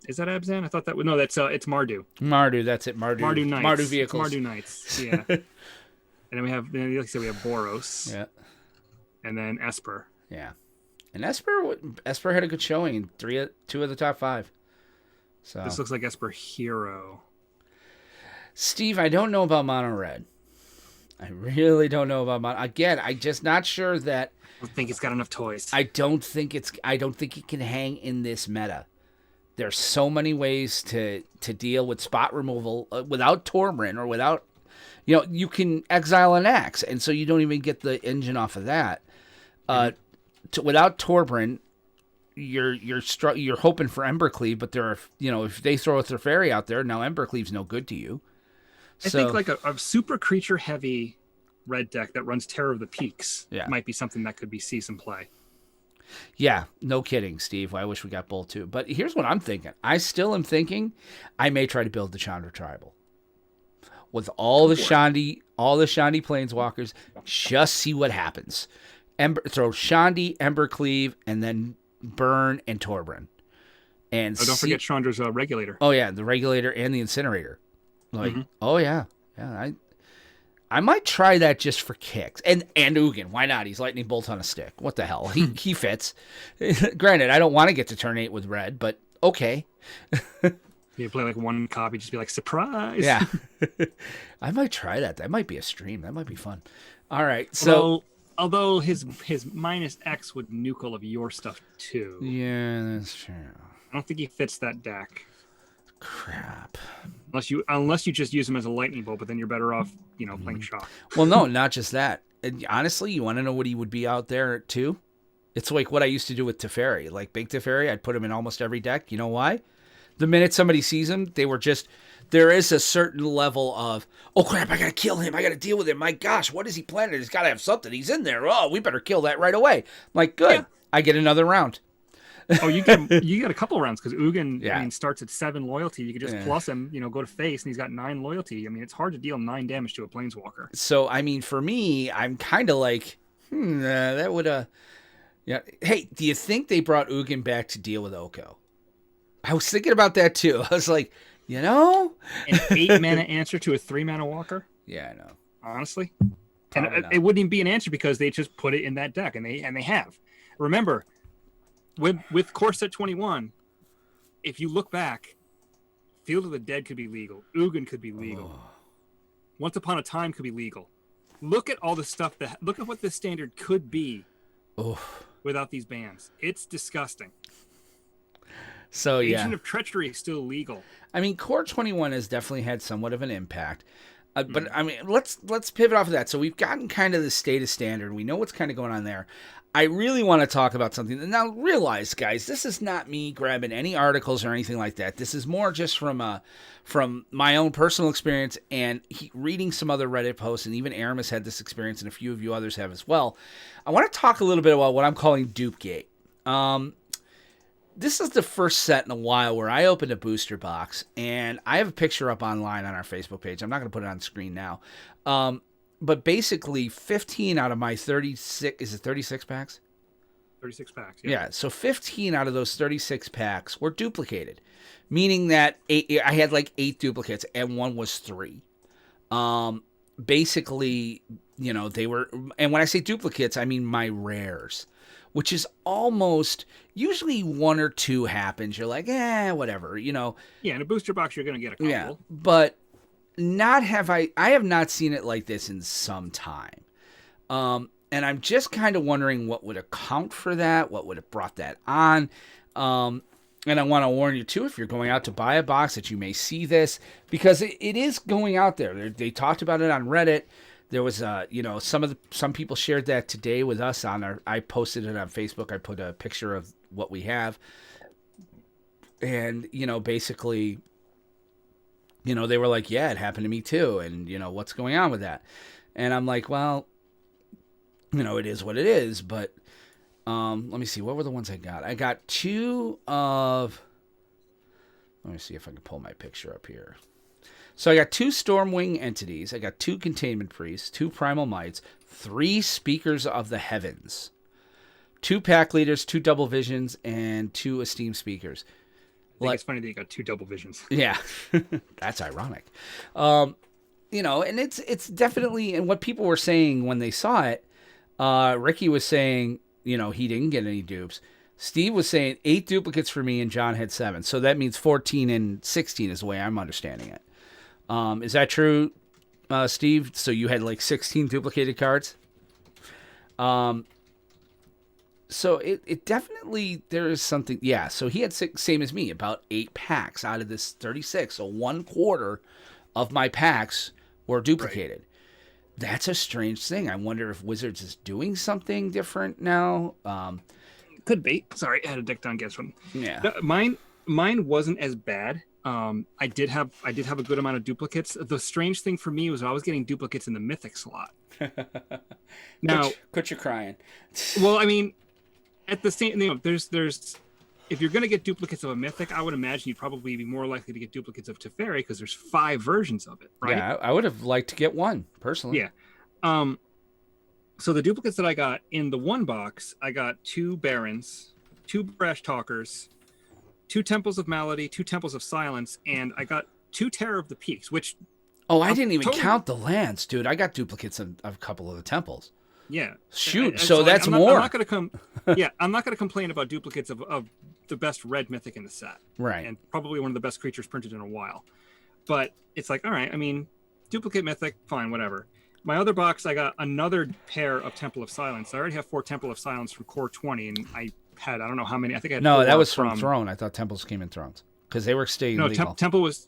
Is that Abzan? I thought that was it's Mardu. Mardu, that's it. Mardu Knights. Mardu vehicles. It's Mardu Knights. Yeah. And then like I said, we have Boros. Yeah. And then Esper. Yeah. And Esper had a good showing in 2 of the top 5. So this looks like Esper Hero. Steve, I don't know about Mono Red. I really don't know about Mono. Again, I'm just not sure that. I don't think it's got enough toys. I don't think it can hang in this meta. There's so many ways to deal with spot removal without Torbran or without, you can exile an axe, and so you don't even get the engine off of that. Without Torbran, you're hoping for Embercleave, but there are if they throw a Teferi out there, now Embercleave's no good to you. I think like a super creature heavy red deck that runs Terror of the Peaks might be something that could see some play. Yeah, no kidding, Steve. I wish we got both too. But here's what I'm thinking. I still am thinking I may try to build the Chandra Tribal. With all the Shandi Planeswalkers, just see what happens. Throw Shandi, Embercleave, and then Burn and Torbran. And don't forget Chandra's Regulator. Oh yeah, the Regulator and the Incinerator. Oh yeah. I might try that just for kicks. And Ugin, why not? He's Lightning Bolt on a stick. What the hell? He fits. Granted, I don't want to get to turn 8 with red, but okay. You play like one copy, just be like, surprise. Yeah. I might try that. That might be a stream. That might be fun. All right. So although his minus X would nuke all of your stuff too. Yeah, that's true. I don't think he fits that deck. Crap. Unless you just use him as a lightning bolt, but then you're better off, playing shock. Well, no, not just that. And honestly, you want to know what he would be out there too? It's like what I used to do with Teferi. Like Big Teferi, I'd put him in almost every deck. You know why? The minute somebody sees him, there is a certain level of, oh crap, I gotta kill him. I gotta deal with him. My gosh, what is he planning? He's gotta have something. He's in there. Oh, we better kill that right away. I'm like, good. Yeah. I get another round. Oh, you get a couple rounds because Ugin starts at 7 loyalty. You could just plus him, go to face, and he's got 9 loyalty. I mean, it's hard to deal 9 damage to a Planeswalker. So, I mean, for me, I'm kind of like, that would Hey, do you think they brought Ugin back to deal with Oko? I was thinking about that too. I was like, an 8 mana answer to a 3 mana walker. Yeah, I know. Honestly, and it wouldn't even be an answer because they just put it in that deck, and they have. Remember. With Core Set 21, if you look back, Field of the Dead could be legal. Ugin could be legal. Once Upon a Time could be legal. Look at all the stuff look at what this standard could be without these bans. It's disgusting. So Agent of Treachery is still legal. I mean, Core 21 has definitely had somewhat of an impact. But I mean, let's pivot off of that. So we've gotten kind of the state of standard. We know what's kind of going on there. I really want to talk about something. Now, realize, guys, this is not me grabbing any articles or anything like that. This is more just from my own personal experience and reading some other Reddit posts, and even Aramis had this experience, and a few of you others have as well. I want to talk a little bit about what I'm calling Dupegate. This is the first set in a while where I opened a booster box, and I have a picture up online on our Facebook page. I'm not going to put it on screen now. But basically, 15 out of my 36, is it 36 packs? 36 packs, yeah. So 15 out of those 36 packs were duplicated, meaning that I had like 8 duplicates, and one was 3. Basically, they were, and when I say duplicates, I mean my rares, which is almost, usually 1 or 2 happens. You're like, whatever, Yeah, in a booster box, you're going to get a couple. Yeah, but I have not seen it like this in some time. And I'm just kind of wondering what would account for that, what would have brought that on. And I want to warn you, too, if you're going out to buy a box, that you may see this, because it is going out there. They talked about it on Reddit. There was, some people shared that today with us I posted it on Facebook. I put a picture of what we have. And, basically, they were like, yeah, it happened to me too. And, what's going on with that? And I'm like, well, it is what it is, but let me see. What were the ones I got? I got let me see if I can pull my picture up here. So I got 2 Stormwing entities. I got 2 Containment Priests, 2 Primal Mights, 3 Speakers of the Heavens, 2 Pack Leaders, 2 Double Visions, and 2 Esteemed Speakers. I think it's funny that you got 2 Double Visions. Yeah, that's ironic. And it's definitely, and what people were saying when they saw it, Ricky was saying, he didn't get any dupes. Steve was saying 8 duplicates for me, and John had 7. So that means 14 and 16 is the way I'm understanding it. Is that true, Steve? So you had like 16 duplicated cards? So it definitely, there is something. Yeah, so he had 6, same as me, about 8 packs out of this 36. So 1/4 of my packs were duplicated. Right. That's a strange thing. I wonder if Wizards is doing something different now. Could be. Sorry, I had a deck down guess one. Yeah. No, mine wasn't as bad. I did have a good amount of duplicates. The strange thing for me was I was getting duplicates in the Mythic slot. Now, quit your crying. Well, I mean, at the same, there's if you're going to get duplicates of a Mythic, I would imagine you'd probably be more likely to get duplicates of Teferi because there's 5 versions of it, right? Yeah, I would have liked to get one personally. Yeah. So the duplicates that I got in the 1 box, I got 2 Barons, 2 Brash Talkers, 2 Temples of Malady, 2 Temples of Silence, and I got 2 Terror of the Peaks, which... Oh, I didn't even count the lands, dude. I got duplicates of a couple of the temples. Yeah. Shoot, so that's more. I'm not going to complain about duplicates of the best red Mythic in the set. Right. And probably one of the best creatures printed in a while. But it's like, all right, I mean, duplicate Mythic, fine, whatever. My other box, I got another pair of Temple of Silence. I already have 4 Temple of Silence from Core 20, and I don't know how many. I think I had 4 that was from Throne. I thought Temples came in Thrones because they were staying legal. Temple was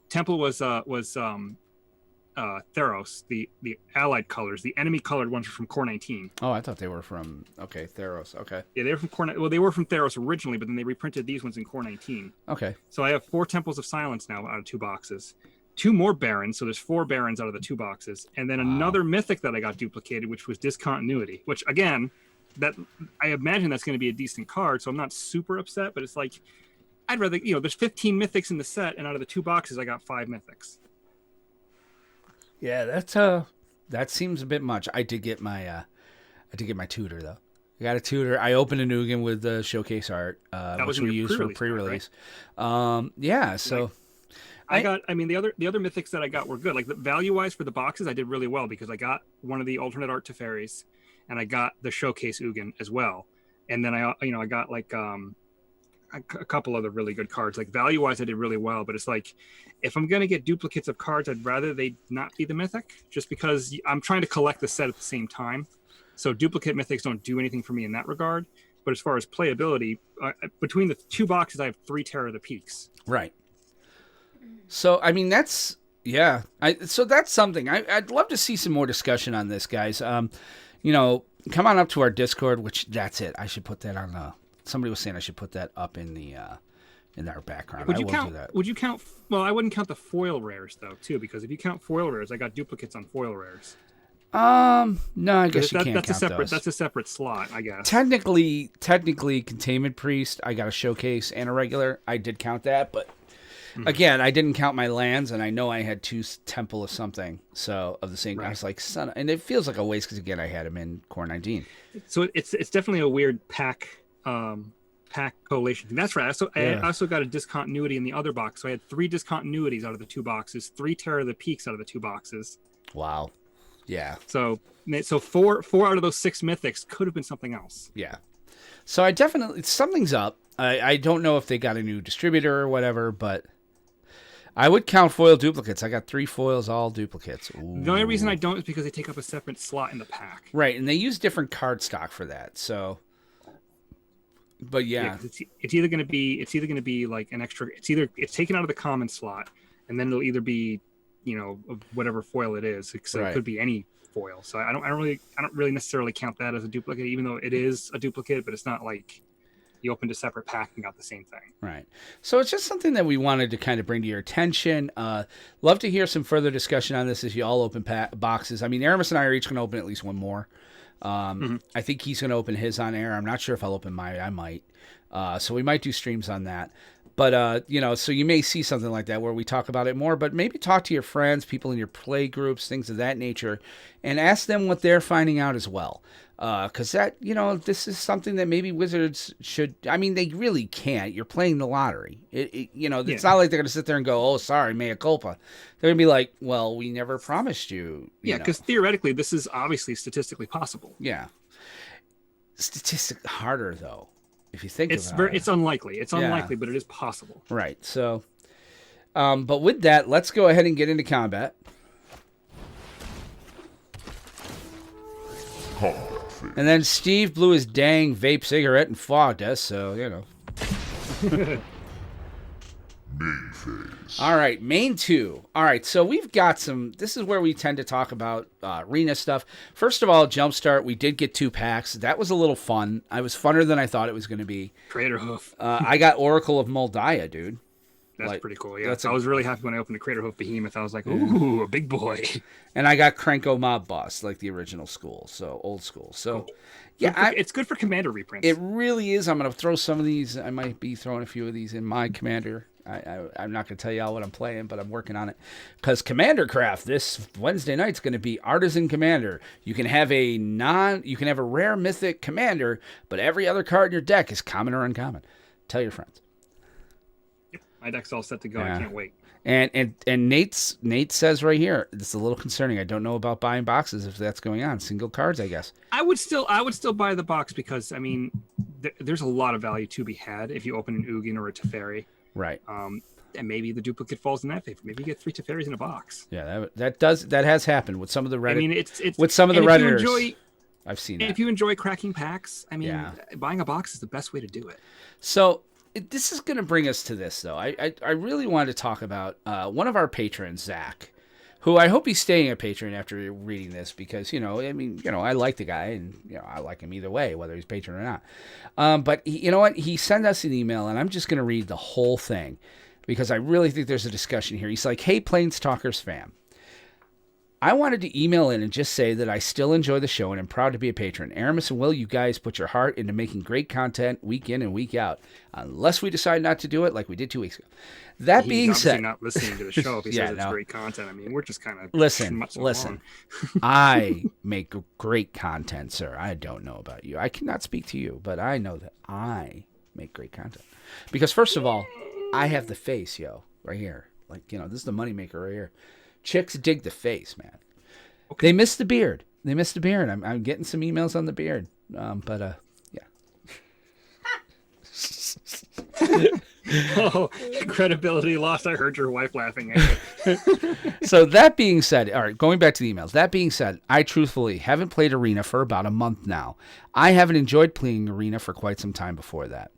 Theros, the allied colors. The enemy colored ones were from Core 19. Oh, I thought they were from Theros. Okay. Yeah, they were from Core. Well, they were from Theros originally, but then they reprinted these ones in Core 19. Okay. So I have 4 Temples of Silence now out of 2 boxes. 2 more Barons, so there's 4 Barons out of the 2 boxes, and then another Mythic that I got duplicated, which was Discontinuity. Which again, that I imagine that's going to be a decent card, so I'm not super upset. But it's like I'd rather there's 15 Mythics in the set, and out of the 2 boxes, I got 5 Mythics. Yeah, that seems a bit much. I did get my tutor though. I got a tutor. I opened a Nugan with the showcase art, which we used for pre-release. Right? Yeah, so. The other Mythics that I got were good. Like the value-wise for the boxes, I did really well because I got one of the alternate art Teferis, and I got the showcase Ugin as well. And then I got like a couple other really good cards. Like value-wise, I did really well. But it's like, if I'm gonna get duplicates of cards, I'd rather they not be the Mythic, just because I'm trying to collect the set at the same time. So duplicate Mythics don't do anything for me in that regard. But as far as playability, between the 2 boxes, I have 3 Terror of the Peaks. Right. So, I mean, that's something. I'd love to see some more discussion on this, guys. Come on up to our Discord, which that's it. I should put that on somebody was saying I should put that up in our background. Would I you will count, do that. Would you count, well, I wouldn't count the foil rares, though, too, because if you count foil rares, I got duplicates on foil rares. No, I guess you can't count those. That's a separate slot, I guess. Technically, Containment Priest, I got a showcase and a regular. I did count that, but again, I didn't count my lands, and I know I had 2 Temple of something, so of the same. Right. I was like, and it feels like a waste because again, I had him in Core 19. So it's definitely a weird pack collation thing. That's right. I also got a discontinuity in the other box, so I had 3 discontinuities out of the 2 boxes, 3 Terror of the Peaks out of the 2 boxes. Wow. Yeah. So 4 out of those 6 Mythics could have been something else. Yeah. So something's up. I don't know if they got a new distributor or whatever, but I would count foil duplicates. I got 3 foils, all duplicates. Ooh. The only reason I don't is because they take up a separate slot in the pack. Right, and they use different card stock for that. So, but yeah, 'Cause it's either going to be like an extra. It's taken out of the common slot, and then it'll either be, whatever foil it is. So Right. it could be any foil. So I don't really necessarily count that as a duplicate, even though it is a duplicate. But it's not like you opened a separate pack and got the same thing. right. So it's just something that we wanted to kind of bring to your attention. Love to hear some further discussion on this as you all open boxes. I mean, Aramis and I are each going to open at least one more. I think he's going to open his on air. I'm not sure if I'll open mine. I might. So we might do streams on that. But, so you may see something like that where we talk about it more, but maybe talk to your friends, people in your play groups, things of that nature, and ask them what they're finding out as well. Because this is something that maybe Wizards should, I mean, they really can't. You're playing the lottery. It's not like they're going to sit there and go, oh, sorry, mea culpa. They're going to be like, well, we never promised you. Yeah, because theoretically, this is obviously statistically possible. Yeah. Statistic harder, though. If you think about it. It's unlikely. It's unlikely, but it is possible. Right. So, but with that, let's go ahead and get into combat. And then Steve blew his dang vape cigarette and fogged us, so, Main phase. All right, main 2. All right, so we've got this is where we tend to talk about arena stuff. First of all, Jumpstart, we did get 2 packs. That was a little fun. I was funner than I thought it was going to be. Crater Hoof. I got Oracle of Moldiah, dude. That's pretty cool, yeah. I was really happy when I opened the Crater Hoof Behemoth. I was like, ooh, a big boy. And I got Krenko Mob Boss, like the original school, so old school. So, cool. Yeah, it's good for Commander reprints. It really is. I'm going to throw some of these. I might be throwing a few of these in my Commander. I'm not going to tell y'all what I'm playing, but I'm working on it. Because Commander Craft this Wednesday night is going to be Artisan Commander. You can have a rare mythic Commander, but every other card in your deck is common or uncommon. Tell your friends. My deck's all set to go. Yeah. I can't wait. And Nate says right here, this is a little concerning. I don't know about buying boxes if that's going on. Single cards, I guess. I would still buy the box because I mean, there's a lot of value to be had if you open an Ugin or a Teferi. Right. And maybe the duplicate falls in that favor. Maybe you get 3 Teferis in a box. Yeah, that has happened with some of the Reddit. I mean, it's with some of the Redditors. I've seen that. If you enjoy cracking packs, I mean, buying a box is the best way to do it. So. This is going to bring us to this, though. I really wanted to talk about one of our patrons, Zach, who I hope he's staying a patron after reading this because, I like the guy and, I like him either way, whether he's patron or not. But you know what? He sent us an email, and I'm just going to read the whole thing because I really think there's a discussion here. He's like, hey, Planestalkers fam. I wanted to email in and just say that I still enjoy the show and am proud to be a patron. Aramis and Will, you guys put your heart into making great content week in and week out, unless we decide not to do it like we did 2 weeks ago. That being said, not listening to the show if he says it's great content. I mean, we're just kind of listen. I make great content, sir. I don't know about you. I cannot speak to you, but I know that I make great content because first of all, I have the face, right here. Like this is the moneymaker right here. Chicks dig the face, man. Okay. They miss the beard. I'm getting some emails on the beard. Yeah. Oh, credibility lost. I heard your wife laughing at you. So that being said, all right, going back to the emails. That being said, I truthfully haven't played Arena for about a month now. I haven't enjoyed playing Arena for quite some time before that.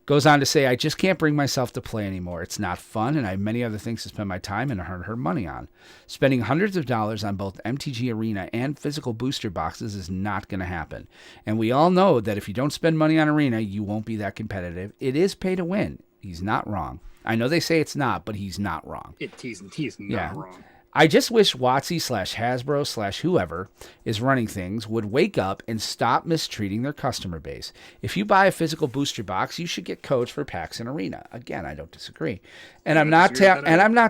Goes on to say, I just can't bring myself to play anymore. It's not fun, and I have many other things to spend my time and hard-earned money on. Spending hundreds of dollars on both MTG Arena and physical booster boxes is not going to happen. And we all know that if you don't spend money on Arena, you won't be that competitive. It is pay to win. He's not wrong. I know they say it's not, but he's not wrong. He's not wrong. I just wish WotC/Hasbro/whoever is running things would wake up and stop mistreating their customer base. If you buy a physical booster box, you should get codes for packs in Arena. Again, I don't disagree. And I'm not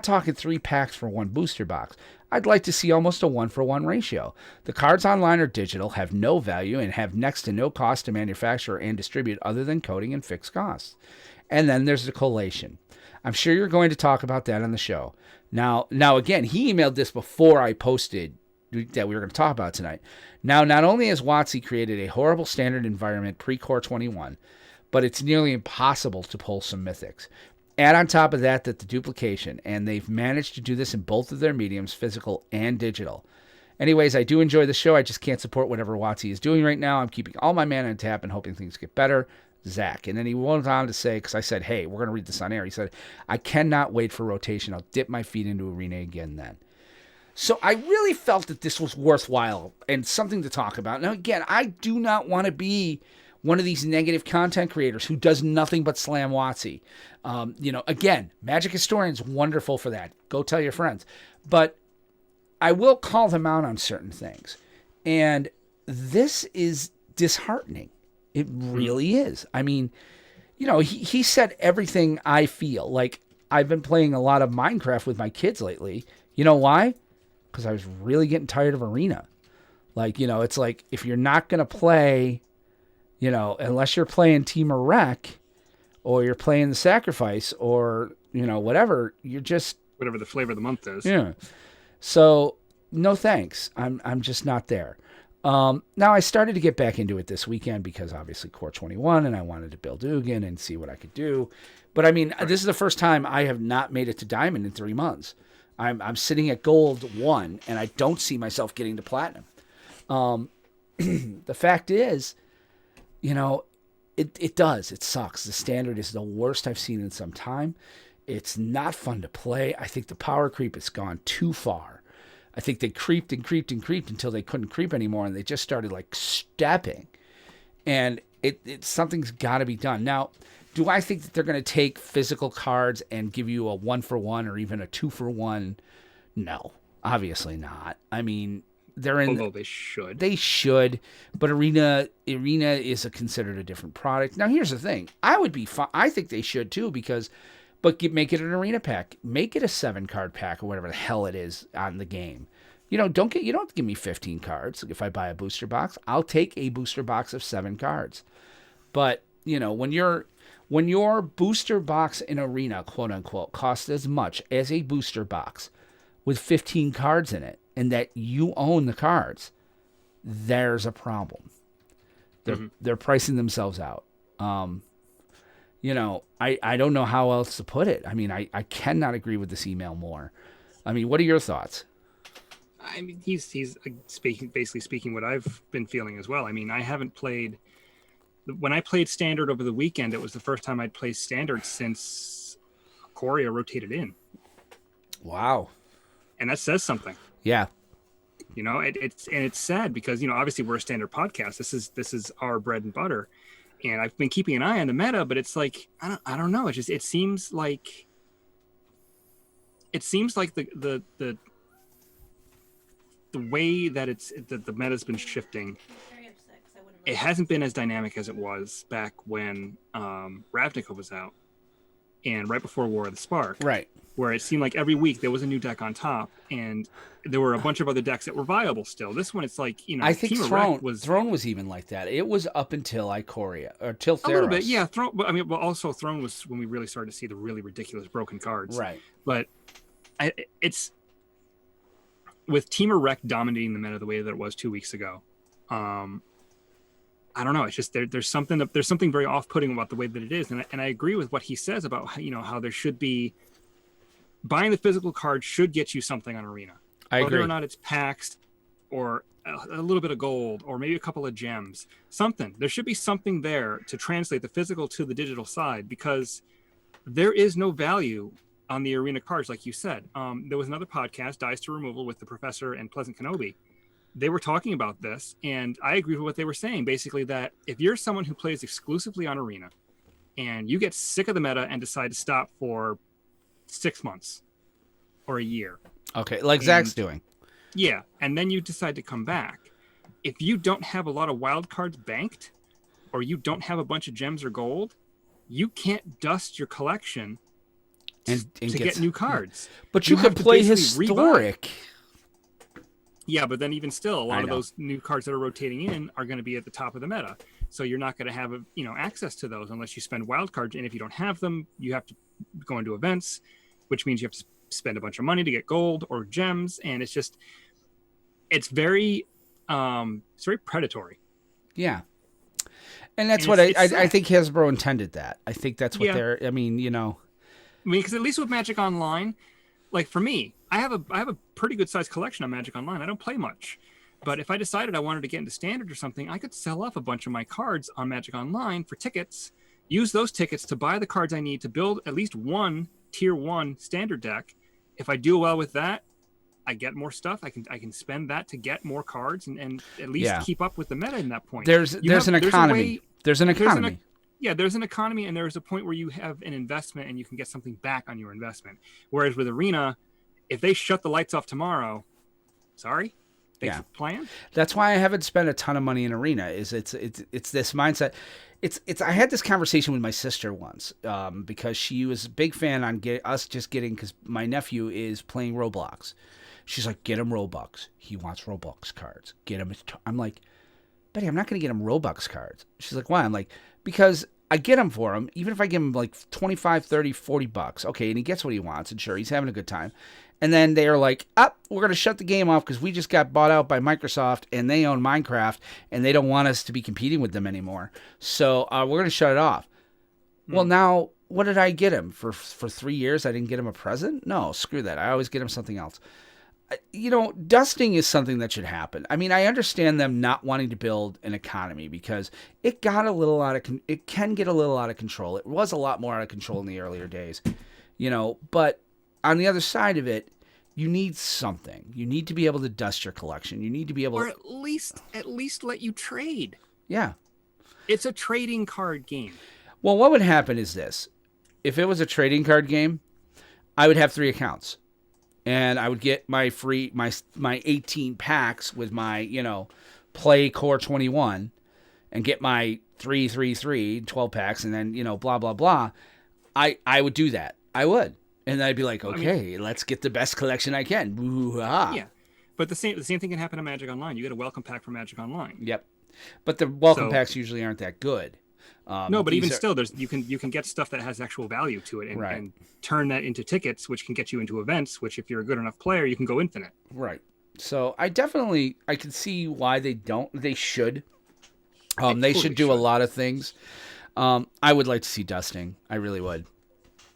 talking 3 packs for 1 booster box. I'd like to see almost a 1-for-1 ratio. The cards online are digital, have no value, and have next to no cost to manufacture and distribute other than coding and fixed costs. And then there's the collation. I'm sure you're going to talk about that on the show. Now, again, he emailed this before I posted that we were going to talk about tonight. Now, not only has WotC created a horrible standard environment pre-Core 21, but it's nearly impossible to pull some mythics. Add on top of that the duplication, and they've managed to do this in both of their mediums, physical and digital. Anyways, I do enjoy the show. I just can't support whatever WotC is doing right now. I'm keeping all my mana on tap and hoping things get better. Zach. And then he went on to say, because I said, hey, we're going to read this on air. He said, I cannot wait for rotation. I'll dip my feet into Arena again then. So I really felt that this was worthwhile and something to talk about. Now, again, I do not want to be one of these negative content creators who does nothing but slam WotC. Again, Magic Historian's wonderful for that. Go tell your friends. But I will call them out on certain things. And this is disheartening. It really is. I mean, he said everything I feel. Like, I've been playing a lot of Minecraft with my kids lately. You know why? Because I was really getting tired of Arena. Like, it's like, if you're not going to play, unless you're playing Team or Rec, or you're playing the Sacrifice, or, whatever, you're just... Whatever the flavor of the month is. Yeah. So, no thanks. I'm just not there. Now, I started to get back into it this weekend because, obviously, Core21, and I wanted to build Ugin and see what I could do. But, I mean, This is the first time I have not made it to Diamond in 3 months. I'm sitting at Gold 1, and I don't see myself getting to Platinum. The fact is, it does. It sucks. The standard is the worst I've seen in some time. It's not fun to play. I think the power creep has gone too far. I think they creeped and creeped and creeped until they couldn't creep anymore, and they just started, like, stepping. And something's got to be done. Now, do I think that they're going to take physical cards and give you a 1-for-1 or even a 2-for-1? No, obviously not. I mean, although they should. They should, but Arena is considered a different product. Now, here's the thing. I would be fine. I think they should too, make it an Arena pack. Make it a 7-card pack or whatever the hell it is on the game. You don't give me 15 cards if I buy a booster box. I'll take a booster box of 7 cards. But, when your booster box in Arena, quote unquote, costs as much as a booster box with 15 cards in it, and that you own the cards, there's a problem. They're pricing themselves out. I don't know how else to put it. I mean, I cannot agree with this email more. I mean, what are your thoughts? I mean, he's basically speaking what I've been feeling as well. I mean, I haven't played. When I played Standard over the weekend, it was the first time I'd played Standard since Coria rotated in. Wow. And that says something. Yeah. It's sad because, obviously we're a Standard podcast. This is our bread and butter. And I've been keeping an eye on the meta, but it's like, I don't know. It seems like the way that the meta's been shifting. It hasn't been as dynamic as it was back when Ravnica was out and right before War of the Spark. Right. Where it seemed like every week there was a new deck on top and there were a bunch of other decks that were viable still. This one, it's like, I think Throne was even like that. It was up until Ikoria or till Theros. A little bit, yeah. Throne, but also Throne was when we really started to see the really ridiculous broken cards. Right. But it's with Team Rec dominating the meta the way that it was 2 weeks ago. I don't know. It's just there's something very off-putting about the way that it is, and I agree with what he says about how there should be buying the physical card should get you something on Arena. I agree. Whether or not it's packs or a little bit of gold or maybe a couple of gems, something. There should be something there to translate the physical to the digital side because there is no value on the Arena cards, like you said. There was another podcast, Dice to Removal, with the Professor and Pleasant Kenobi. They were talking about this, and I agree with what they were saying, basically that if you're someone who plays exclusively on Arena and you get sick of the meta and decide to stop for 6 months or a year. Okay, like Zach's doing. Yeah, and then you decide to come back. If you don't have a lot of wild cards banked or you don't have a bunch of gems or gold, you can't dust your collection to get new cards. But you could play historic. Rebuy. Yeah, but then even still, a lot of those new cards that are rotating in are going to be at the top of the meta. So you're not going to have access to those unless you spend wild cards. And if you don't have them, you have to go into events, which means you have to spend a bunch of money to get gold or gems. And it's very predatory. Yeah. And that's what I think Hasbro intended that. I think that's what they're, mean, because at least with Magic Online, like for me, I have a pretty good sized collection of Magic Online. I don't play much, but if I decided I wanted to get into Standard or something, I could sell off a bunch of my cards on Magic Online for tickets. Use those tickets to buy the cards I need to build at least one Tier 1 Standard deck. If I do well with that, I get more stuff. I can spend that to get more cards and at least keep up with the meta in that point. There's an economy. There's an economy. There's an economy, and there's a point where you have an investment and you can get something back on your investment. Whereas with Arena, if they shut the lights off tomorrow, sorry, thanks for playing. That's why I haven't spent a ton of money in Arena. It's this mindset. It's I had this conversation with my sister once because she was a big fan on us just getting, because my nephew is playing Roblox. She's like, get him Robux. He wants Robux cards. Get him. I'm like, Betty, I'm not going to get him Robux cards. She's like, why? I'm like, because I get him for him, even if I give him like 25, 30, 40 bucks. Okay, and he gets what he wants, and sure, he's having a good time. And then they are like, we're going to shut the game off because we just got bought out by Microsoft, and they own Minecraft, and they don't want us to be competing with them anymore. So we're going to shut it off. Well, now, what did I get him? For 3 years, I didn't get him a present? No, screw that. I always get him something else. Dusting is something that should happen. I mean, I understand them not wanting to build an economy because it got a little it can get a little out of control. It was a lot more out of control in the earlier days, but on the other side of it, you need something. You need to be able to dust your collection. You need to be able or at least let you trade. Yeah. It's a trading card game. Well, what would happen is this. If it was a trading card game, I would have 3 accounts. And I would get my free, my 18 packs with my, play Core21 and get my 3 12 packs and then, blah, blah, blah. I would do that. I would. And I'd be like, okay, let's get the best collection I can. Boo-ha. Yeah. But the same thing can happen in Magic Online. You get a welcome pack for Magic Online. Yep. But the welcome packs usually aren't that good. No, but even still, you can get stuff that has actual value to it and turn that into tickets, which can get you into events, which if you're a good enough player, you can go infinite. Right. So I can see why they should. They should do a lot of things. I would like to see dusting. I really would.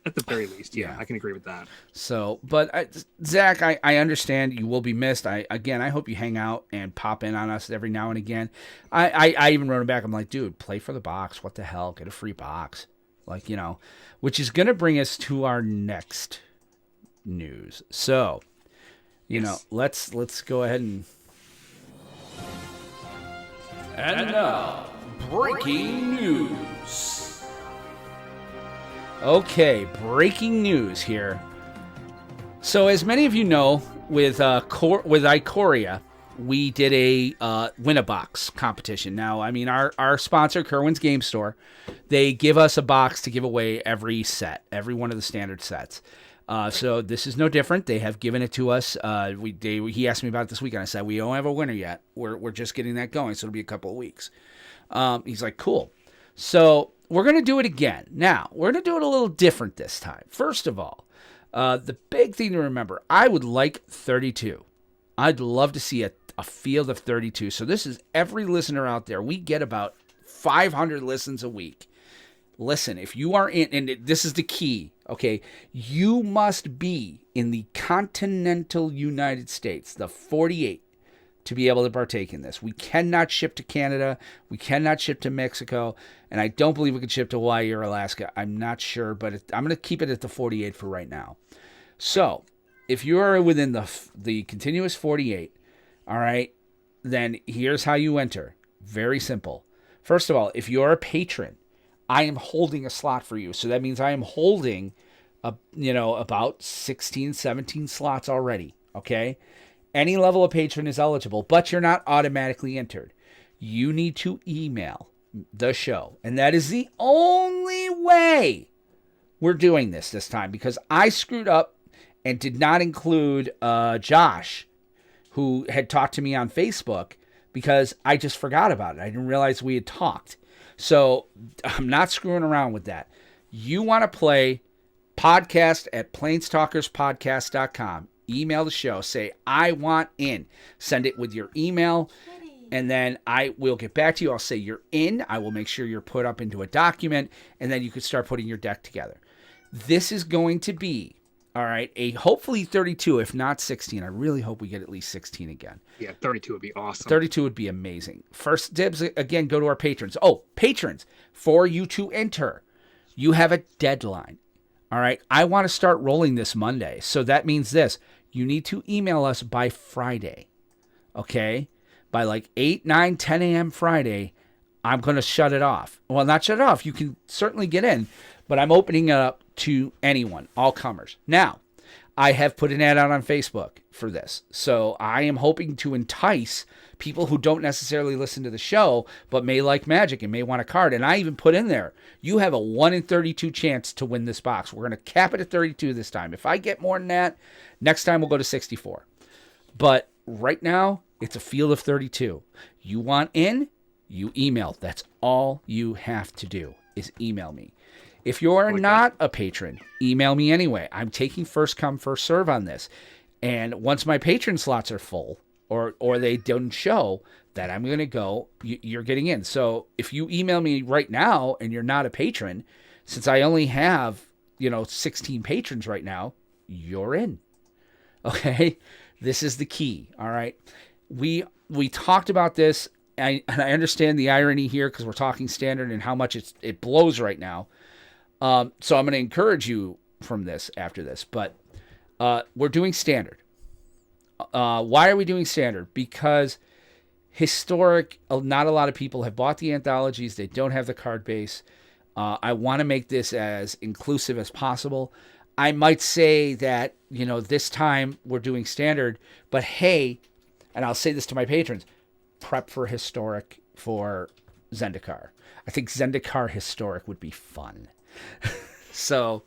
At the very least, yeah, I can agree with that. So, but Zach, I understand you will be missed. I hope you hang out and pop in on us every now and again. I even wrote him back. I'm like, dude, play for the box. What the hell? Get a free box. Like, which is going to bring us to our next news. So, let's go ahead and now, breaking news. Okay, breaking news here. So, as many of you know, with Ikoria, we did a win-a-box competition. Now, I mean, our sponsor, Kerwin's Game Store, they give us a box to give away every one of the standard sets. So this is no different. They have given it to us. He asked me about it this weekend. I said, we don't have a winner yet. We're just getting that going, so it'll be a couple of weeks. He's like, cool. So we're going to do it again. Now, we're going to do it a little different this time. First of all, the big thing to remember, I would like 32. I'd love to see a field of 32. So this is every listener out there. We get about 500 listens a week. Listen, if you are in, and this is the key, okay, you must be in the continental United States, the 48, to be able to partake in this. We cannot ship to Canada. We cannot ship to Mexico. And I don't believe we can ship to Hawaii or Alaska. I'm not sure, but I'm going to keep it at the 48 for right now. So, if you are within the continuous 48, all right, then here's how you enter. Very simple. First of all, if you're a patron, I am holding a slot for you. So that means I am holding about 16, 17 slots already, okay? Any level of patron is eligible, but you're not automatically entered. You need to email the show. And that is the only way we're doing this time, because I screwed up and did not include Josh, who had talked to me on Facebook, because I just forgot about it. I didn't realize we had talked. So I'm not screwing around with that. You want to play podcast at planestalkerspodcast.com. Email the show. Say, I want in. Send it with your email. And then I will get back to you. I'll say you're in. I will make sure you're put up into a document. And then you can start putting your deck together. This is going to be, all right, a hopefully 32, if not 16. I really hope we get at least 16 again. Yeah, 32 would be awesome. 32 would be amazing. First dibs, again, go to our patrons. Oh, patrons, for you to enter, you have a deadline. All right, I want to start rolling this Monday. So that means this. You need to email us by Friday, okay? By like 8, 9, 10 a.m. Friday, I'm going to shut it off. Well, not shut it off. You can certainly get in, but I'm opening it up to anyone, all comers. Now, I have put an ad out on Facebook for this. So I am hoping to entice people who don't necessarily listen to the show, but may like Magic and may want a card. And I even put in there, you have a 1 in 32 chance to win this box. We're going to cap it at 32 this time. If I get more than that, next time we'll go to 64. But right now, it's a field of 32. You want in, you email. That's all you have to do is email me. If you're not a patron, email me anyway. I'm taking first come, first serve on this. And once my patron slots are full or they don't show, then I'm going to go, you're getting in. So if you email me right now and you're not a patron, since I only have, 16 patrons right now, you're in. Okay? This is the key. All right? We talked about this, and I understand the irony here because we're talking standard and how much it blows right now. So I'm going to encourage you from this after this, but we're doing standard. Why are we doing standard? Because historic, not a lot of people have bought the anthologies. They don't have the card base. I want to make this as inclusive as possible. I might say that, this time we're doing standard, but hey, and I'll say this to my patrons, prep for historic for Zendikar. I think Zendikar historic would be fun. So,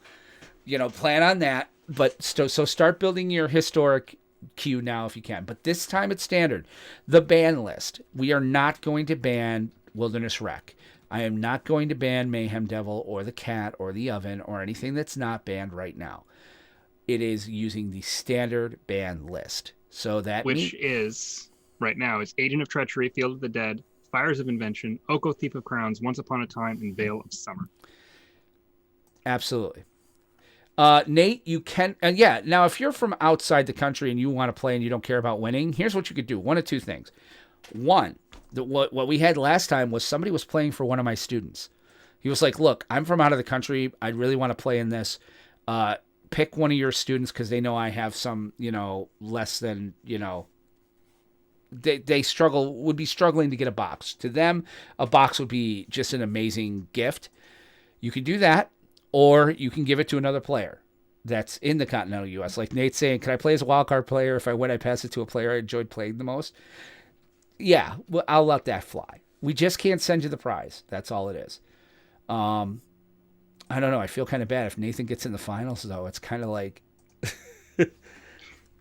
plan on that. But so start building your historic queue now if you can. But this time it's standard. The ban list. We are not going to ban Wilderness Wreck. I am not going to ban Mayhem Devil or the Cat or the Oven or anything that's not banned right now. It is using the standard ban list. So that is right now is Agent of Treachery, Field of the Dead, Fires of Invention, Oko Thief of Crowns, Once Upon a Time, and Veil of Summer. Absolutely. Nate, you can, now if you're from outside the country and you want to play and you don't care about winning, here's what you could do. One of two things. One, what we had last time was somebody was playing for one of my students. He was like, look, I'm from out of the country. I really want to play in this. Pick one of your students because they know I have some, less than, they would be struggling to get a box. To them, a box would be just an amazing gift. You can do that. Or you can give it to another player that's in the continental U.S. Like Nate's saying, can I play as a wildcard player? If I win, I pass it to a player I enjoyed playing the most. Yeah, well, I'll let that fly. We just can't send you the prize. That's all it is. I don't know. I feel kind of bad if Nathan gets in the finals, though. It's kind of like...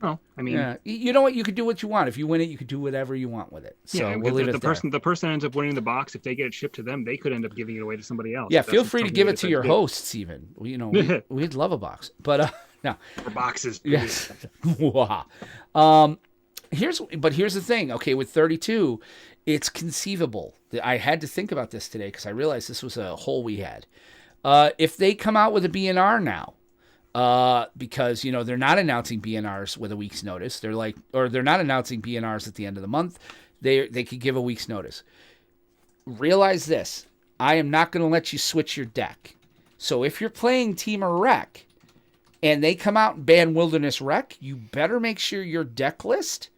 Oh, I mean... Yeah. You know what? You could do what you want. If you win it, you could do whatever you want with it. So we'll leave it the person ends up winning the box. If they get it shipped to them, they could end up giving it away to somebody else. Yeah, feel free to give it to your hosts even. We'd love a box. But no. For boxes. Yes. Here's the thing. Okay, with 32, it's conceivable. I had to think about this today because I realized this was a hole we had. If they come out with a BNR now, because they're not announcing BNRs with a week's notice. They're not announcing BNRs at the end of the month. They could give a week's notice. Realize this: I am not going to let you switch your deck. So if you're playing Team Wreck and they come out and ban Wilderness Wreck, you better make sure your deck list.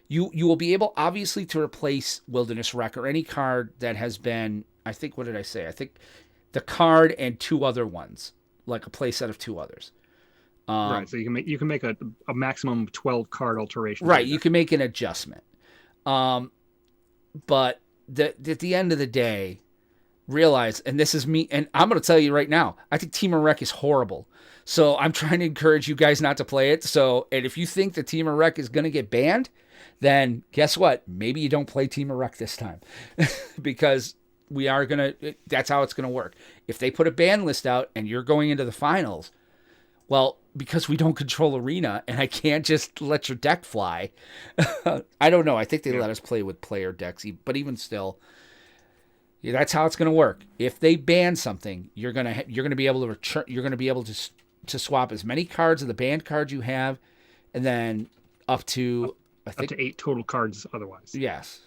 You will be able obviously to replace Wilderness Wreck or any card that has been. I think what did I say? I think the card and two other ones, like a play set of two others. Right, so you can make a maximum of 12 card alteration. Right, you can make an adjustment. But at the end of the day, realize, and this is me, and I'm going to tell you right now, I think Team Wreck is horrible. So I'm trying to encourage you guys not to play it. So, and if you think the Team Wreck is going to get banned, then guess what? Maybe you don't play Team Wreck this time because that's how it's going to work. If they put a ban list out and you're going into the finals, well, because we don't control Arena and I can't just let your deck fly. I don't know. I think they let us play with player decks, but even still, That's how it's going to work. If they ban something, you're going to be able to return. You're going to be able to swap as many cards of the banned cards you have, and then up to I think up to 8 total cards. Otherwise, yes.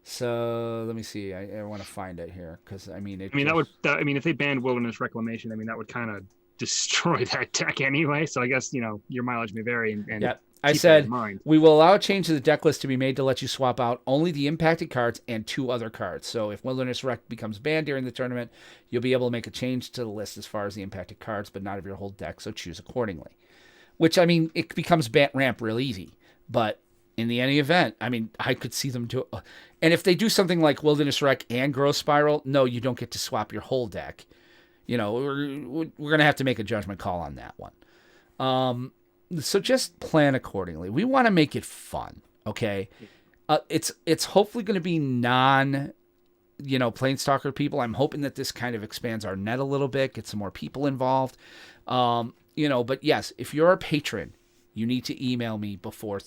So let me see. I want to find it here because I mean, if they banned Wilderness Reclamation, I mean that would kind of destroy that deck anyway. So I guess your mileage may vary. And yep. I said we will allow a change to the deck list to be made to let you swap out only the impacted cards and 2 other cards. So if Wilderness Rec becomes banned during the tournament, you'll be able to make a change to the list as far as the impacted cards, but not of your whole deck. So choose accordingly. Which I mean, it becomes bat ramp real easy. But in any event, I mean, I could see them do. And if they do something like Wilderness Rec and Growth Spiral, no, you don't get to swap your whole deck. We're gonna have to make a judgment call on that one. So just plan accordingly. We want to make it fun, okay? It's hopefully going to be Planestalker people. I'm hoping that this kind of expands our net a little bit, get some more people involved. But yes, if you're a patron, you need to email me before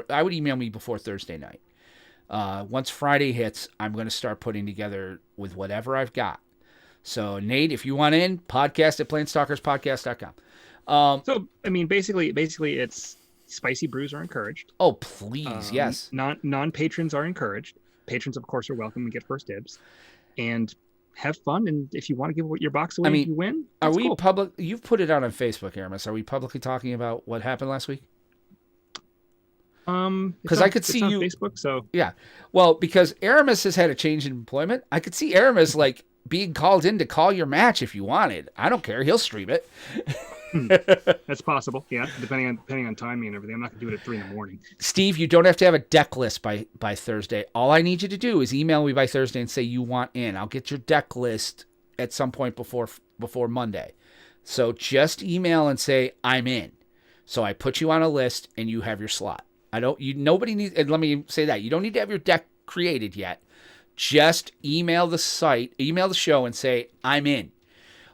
I would email me before Thursday night. Once Friday hits, I'm going to start putting together with whatever I've got. So Nate, if you want in, podcast@planestalkerspodcast.com. So I mean, basically, it's spicy brews are encouraged. Oh, please, yes. Non-patrons are encouraged. Patrons, of course, are welcome. We get first dibs, and have fun. And if you want to give your box away, you win. Are we cool. Public? You've put it out on Facebook, Aramis. Are we publicly talking about what happened last week? Because I could see you Facebook. So yeah, well, because Aramis has had a change in employment, I could see Aramis like being called in to call your match if you wanted. I don't care. He'll stream it. That's possible, yeah. Depending on timing and everything. I'm not gonna do it at 3 a.m. Steve, you don't have to have a deck list by Thursday. All I need you to do is email me by Thursday and say you want in. I'll get your deck list at some point before Monday. So just email and say I'm in. So I put you on a list and you have your slot. Nobody needs. And let me say that you don't need to have your deck created yet. Just email the show and say I'm in.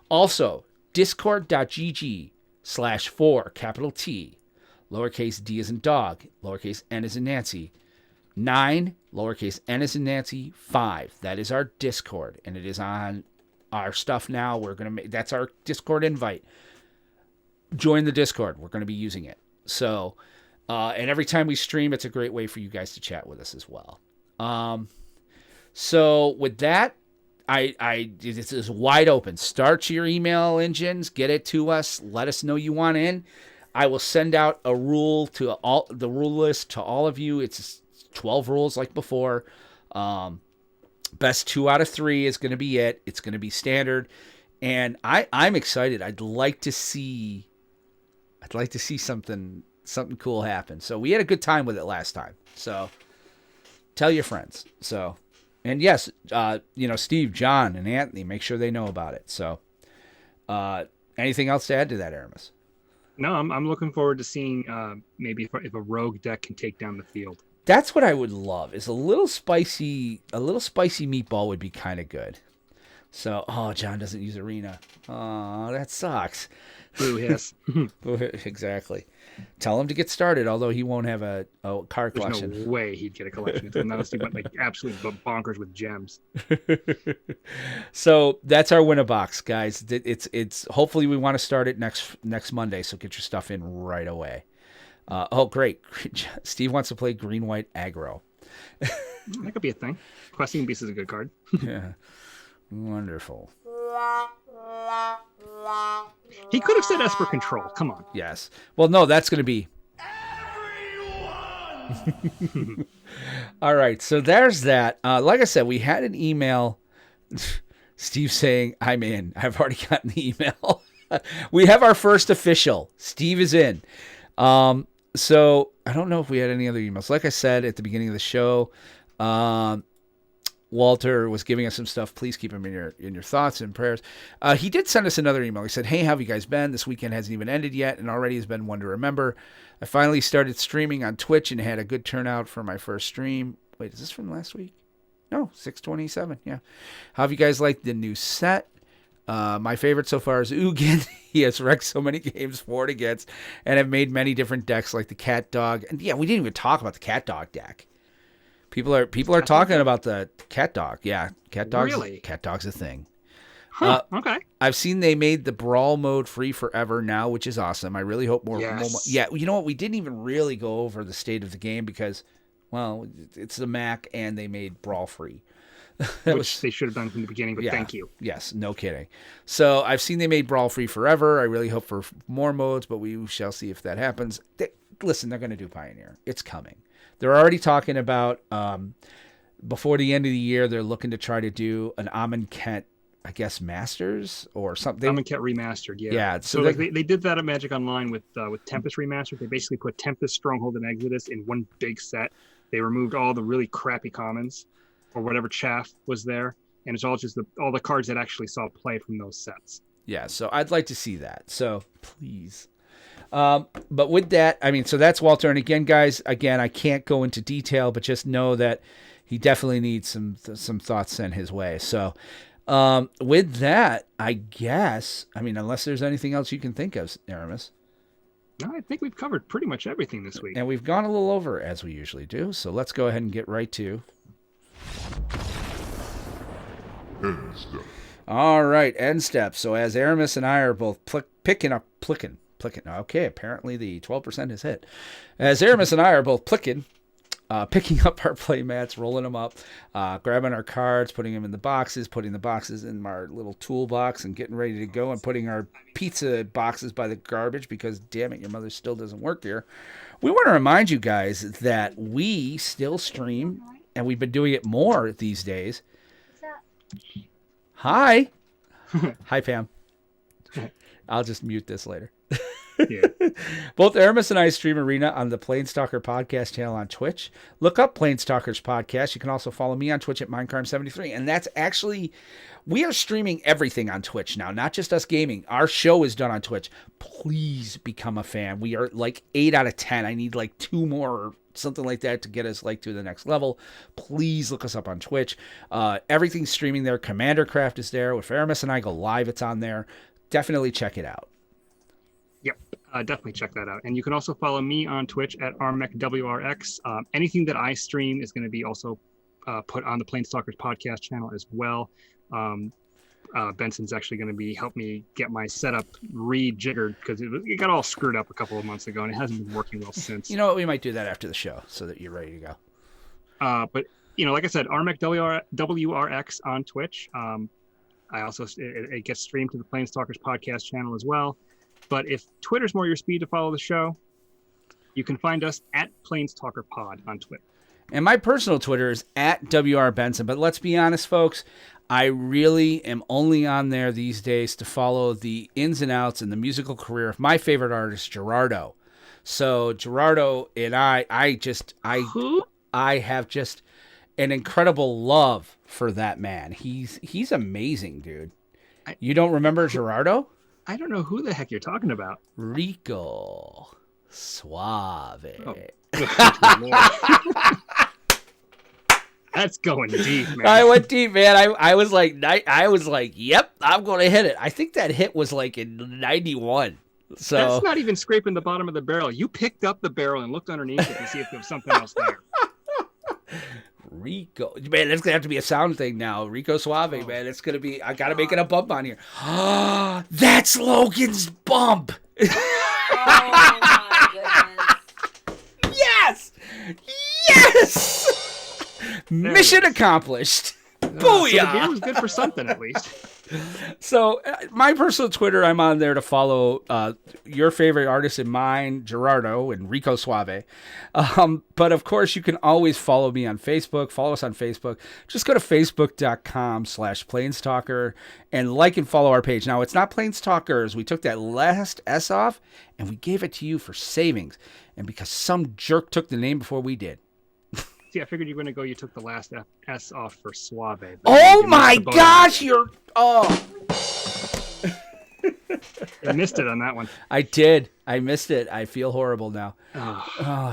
Also, discord.gg/4 capital T lowercase d as in dog lowercase n as in Nancy 9 lowercase n as in Nancy 5. That is our Discord, and it is on our stuff now. That's our Discord invite. Join the Discord. We're going to be using it. So and every time we stream, it's a great way for you guys to chat with us as well. So with that, this is wide open. Start your email engines, get it to us. Let us know you want in. I will send out the rule list to all of you. It's 12 rules like before. Best 2 out of 3 is going to be it. It's going to be standard, and I'm excited. I'd like to see something cool happen. So we had a good time with it last time. So tell your friends. So. And yes, Steve, John, and Anthony, make sure they know about it. So, anything else to add to that, Aramis? No, I'm looking forward to seeing maybe if a rogue deck can take down the field. That's what I would love. Is a little spicy meatball would be kind of good. So, John doesn't use Arena. Oh, that sucks. Boo, yes. Exactly. Tell him to get started, although he won't have a card collection. There's no way he'd get a collection. Unless he went like absolutely bonkers with gems. So that's our winner box, guys. It's hopefully we want to start it next Monday, so get your stuff in right away. Great. Steve wants to play green-white aggro. That could be a thing. Questing Beast is a good card. Yeah. Wonderful. He could have said Esper Control. Come on. Yes. Well, no, that's going to be... Everyone! All right, so there's that. Like I said, we had an email. Steve saying, I'm in. I've already gotten the email. We have our first official. Steve is in. So I don't know if we had any other emails. Like I said at the beginning of the show, Walter was giving us some stuff. Please keep him in your thoughts and prayers. He did send us another email. He said, hey, how have you guys been? This weekend hasn't even ended yet and already has been one to remember. I finally started streaming on Twitch and had a good turnout for my first stream. Wait, is this from last week? No, 6/27. Yeah. How have you guys liked the new set? My favorite so far is Ugin. He has wrecked so many games for and against and have made many different decks like the Cat Dog. And yeah, we didn't even talk about the Cat Dog deck. People are talking about the cat dog. Yeah, cat dogs. Really? Cat dog's a thing. Huh, okay. I've seen they made the brawl mode free forever now, which is awesome. I really hope more. Yeah, you know what? We didn't even really go over the state of the game because, well, it's the Mac and they made brawl free. Which they should have done from the beginning, but thank you. Yes, no kidding. So I've seen they made brawl free forever. I really hope for more modes, but we shall see if that happens. Listen, they're going to do Pioneer. It's coming. They're already talking about before the end of the year, they're looking to try to do an Amon Kent, I guess, Masters or something. Amon Kent Remastered, yeah. Yeah. So like they did that at Magic Online with Tempest Remastered. They basically put Tempest, Stronghold, and Exodus in one big set. They removed all the really crappy commons or whatever chaff was there, and it's all just all the cards that actually saw play from those sets. Yeah, so I'd like to see that. So please. But with that, I mean, so that's Walter. And again, guys, I can't go into detail, but just know that he definitely needs some thoughts sent his way. So with that, I guess, I mean, unless there's anything else you can think of, Aramis. No, I think we've covered pretty much everything this week. And we've gone a little over as we usually do. So let's go ahead and get right to. All right, end step. So as Aramis and I are both picking. Okay, apparently the 12% is hit. As Aramis and I are both picking up our play mats, rolling them up, grabbing our cards, putting them in the boxes, putting the boxes in our little toolbox, and getting ready to go, and putting our pizza boxes by the garbage because, damn it, your mother still doesn't work here. We want to remind you guys that we still stream, and we've been doing it more these days. Hi. Hi, Pam. I'll just mute this later. Yeah. Both Aramis and I stream Arena on the Planestalker podcast channel on Twitch. Look up Planestalkers podcast. You can also follow me on Twitch at Mindcrime73. And that's actually, we are streaming everything on Twitch now, not just us gaming. Our show is done on Twitch. Please become a fan. We are like 8 out of 10. I need like 2 more or something like that to get us like to the next level. Please look us up on Twitch. Everything's streaming there. Commander Craft is there. If Aramis and I go live, it's on there. Definitely check it out. Yep, definitely check that out. And you can also follow me on Twitch at RMECWRX. Anything that I stream is going to be also put on the Planestalkers podcast channel as well. Benson's actually going to be help me get my setup rejiggered because it got all screwed up a couple of months ago and it hasn't been working well since. You know what? We might do that after the show so that you're ready to go. But, you know, like I said, RMECWRX on Twitch. I also, it gets streamed to the Planestalkers podcast channel as well. But if Twitter's more your speed to follow the show, you can find us at PlanestalkerPod on Twitter. And my personal Twitter is at WRBenson. But let's be honest, folks, I really am only on there these days to follow the ins and outs and the musical career of my favorite artist, Gerardo. So Gerardo and I have just an incredible love for that man. He's amazing, dude. You don't remember Gerardo? I don't know who the heck you're talking about. Rico Suave. Oh. That's going deep, man. I went deep, man. I was like, yep, I'm going to hit it. I think that hit was like in 91. So that's not even scraping the bottom of the barrel. You picked up the barrel and looked underneath it to see if there was something else there. Rico, man, that's gonna have to be a sound thing now. Rico Suave, man, it's gonna be. I gotta make it a bump on here. That's Logan's bump. Oh my goodness. Yes. Mission accomplished. Booyah! So the beer was good for something, at least. So, my personal Twitter, I'm on there to follow your favorite artist and mine, Gerardo and Rico Suave. But, of course, you can always follow me on Facebook. Follow us on Facebook. Just go to facebook.com/Planestalker and like and follow our page. Now, it's not Planestalkers. We took that last S off, and we gave it to you for savings. And because some jerk took the name before we did. See, I figured you were going to go, you took the last S off for Suave. Oh my gosh, you're... Oh. I missed it on that one. I did. I missed it. I feel horrible now.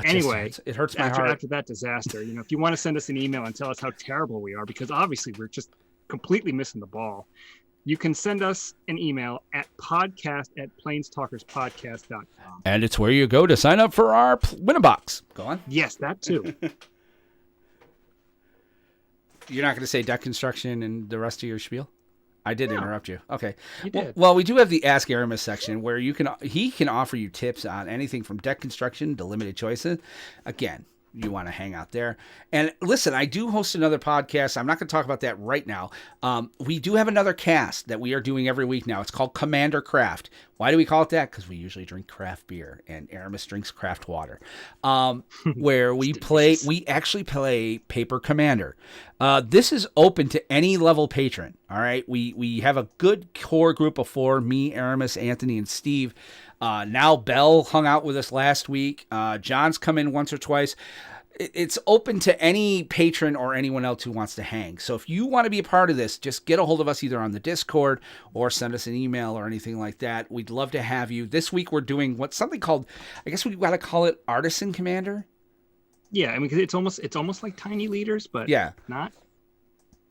Anyway, it hurts my heart. After that disaster, you know, if you want to send us an email and tell us how terrible we are, because obviously we're just completely missing the ball, you can send us an email at podcast@planestalkerspodcast.com. And it's where you go to sign up for our Win-A-Box. Go on. Yes, that too. You're not going to say deck construction and the rest of your spiel? I did interrupt you. Okay. You did. Well, we do have the Ask Aramis section where he can offer you tips on anything from deck construction to limited choices. Again, you want to hang out there. And listen, I do host another podcast. I'm not going to talk about that right now. We do have another cast that we are doing every week now. It's called Commander Craft. Why do we call it that? Because we usually drink craft beer and Aramis drinks craft water. Where we actually play Paper Commander. This is open to any level patron. All right. We have a good core group of 4, me, Aramis, Anthony, and Steve. Now Bell hung out with us last week. John's come in once or twice. It's open to any patron or anyone else who wants to hang. So if you want to be a part of this, just get a hold of us either on the Discord or send us an email or anything like that. We'd love to have you. This week we're doing something called, I guess we've got to call it Artisan Commander. Yeah, I mean, cause it's almost like tiny leaders, but not.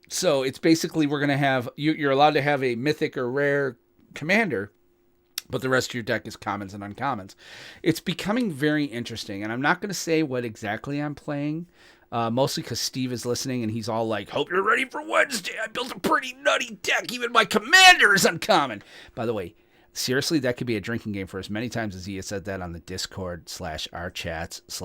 So it's basically we're gonna have you're allowed to have a mythic or rare commander, but the rest of your deck is commons and uncommons. It's becoming very interesting, and I'm not going to say what exactly I'm playing, mostly because Steve is listening, and he's all like, hope you're ready for Wednesday. I built a pretty nutty deck. Even my commander is uncommon. By the way, seriously, that could be a drinking game for as many times as he has said that on the Discord /our chats /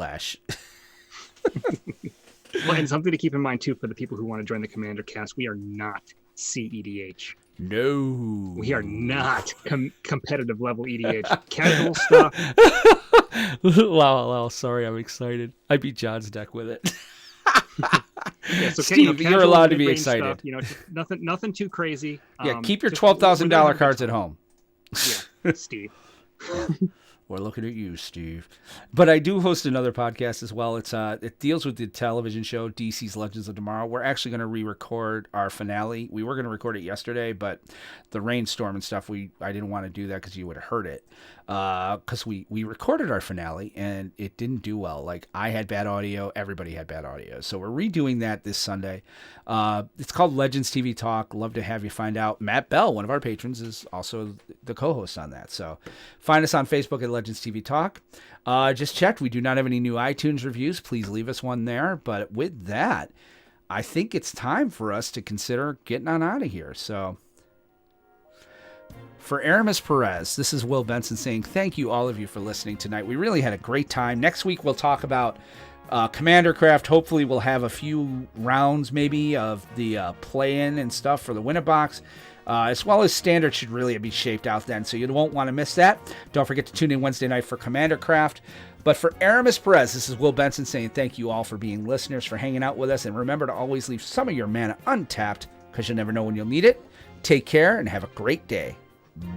Well, and something to keep in mind, too, for the people who want to join the Commander cast, we are not CEDH. No. We are not competitive level EDH. Casual stuff. Wow, sorry, I'm excited. I beat John's deck with it. Yeah, so, Steve, you're allowed to be excited. Stuff, nothing too crazy. Yeah, keep your $12,000 cards at home. Yeah, Steve. We're looking at you, Steve. But I do host another podcast as well. It deals with the television show DC's Legends of Tomorrow. We're actually going to re-record our finale. We were going to record it yesterday, but the rainstorm and stuff, I didn't want to do that because you would have heard it. Because we recorded our finale and it didn't do well. Like, I had bad audio. Everybody had bad audio. So we're redoing that this Sunday. It's called Legends TV Talk. Love to have you find out. Matt Bell, one of our patrons, is also the co-host on that. So find us on Facebook at Legends TV Talk. Just checked. We do not have any new iTunes reviews. Please leave us one there. But with that, I think it's time for us to consider getting on out of here. So for Aramis Perez, this is Will Benson saying thank you, all of you, for listening tonight. We really had a great time. Next week, we'll talk about Commander Craft. Hopefully, we'll have a few rounds maybe of the play-in and stuff for the winner box. As well as Standard should really be shaped out then, so you won't want to miss that. Don't forget to tune in Wednesday night for Commander Craft. But for Aramis Perez, this is Will Benson saying thank you all for being listeners, for hanging out with us, and remember to always leave some of your mana untapped, because you never know when you'll need it. Take care and have a great day.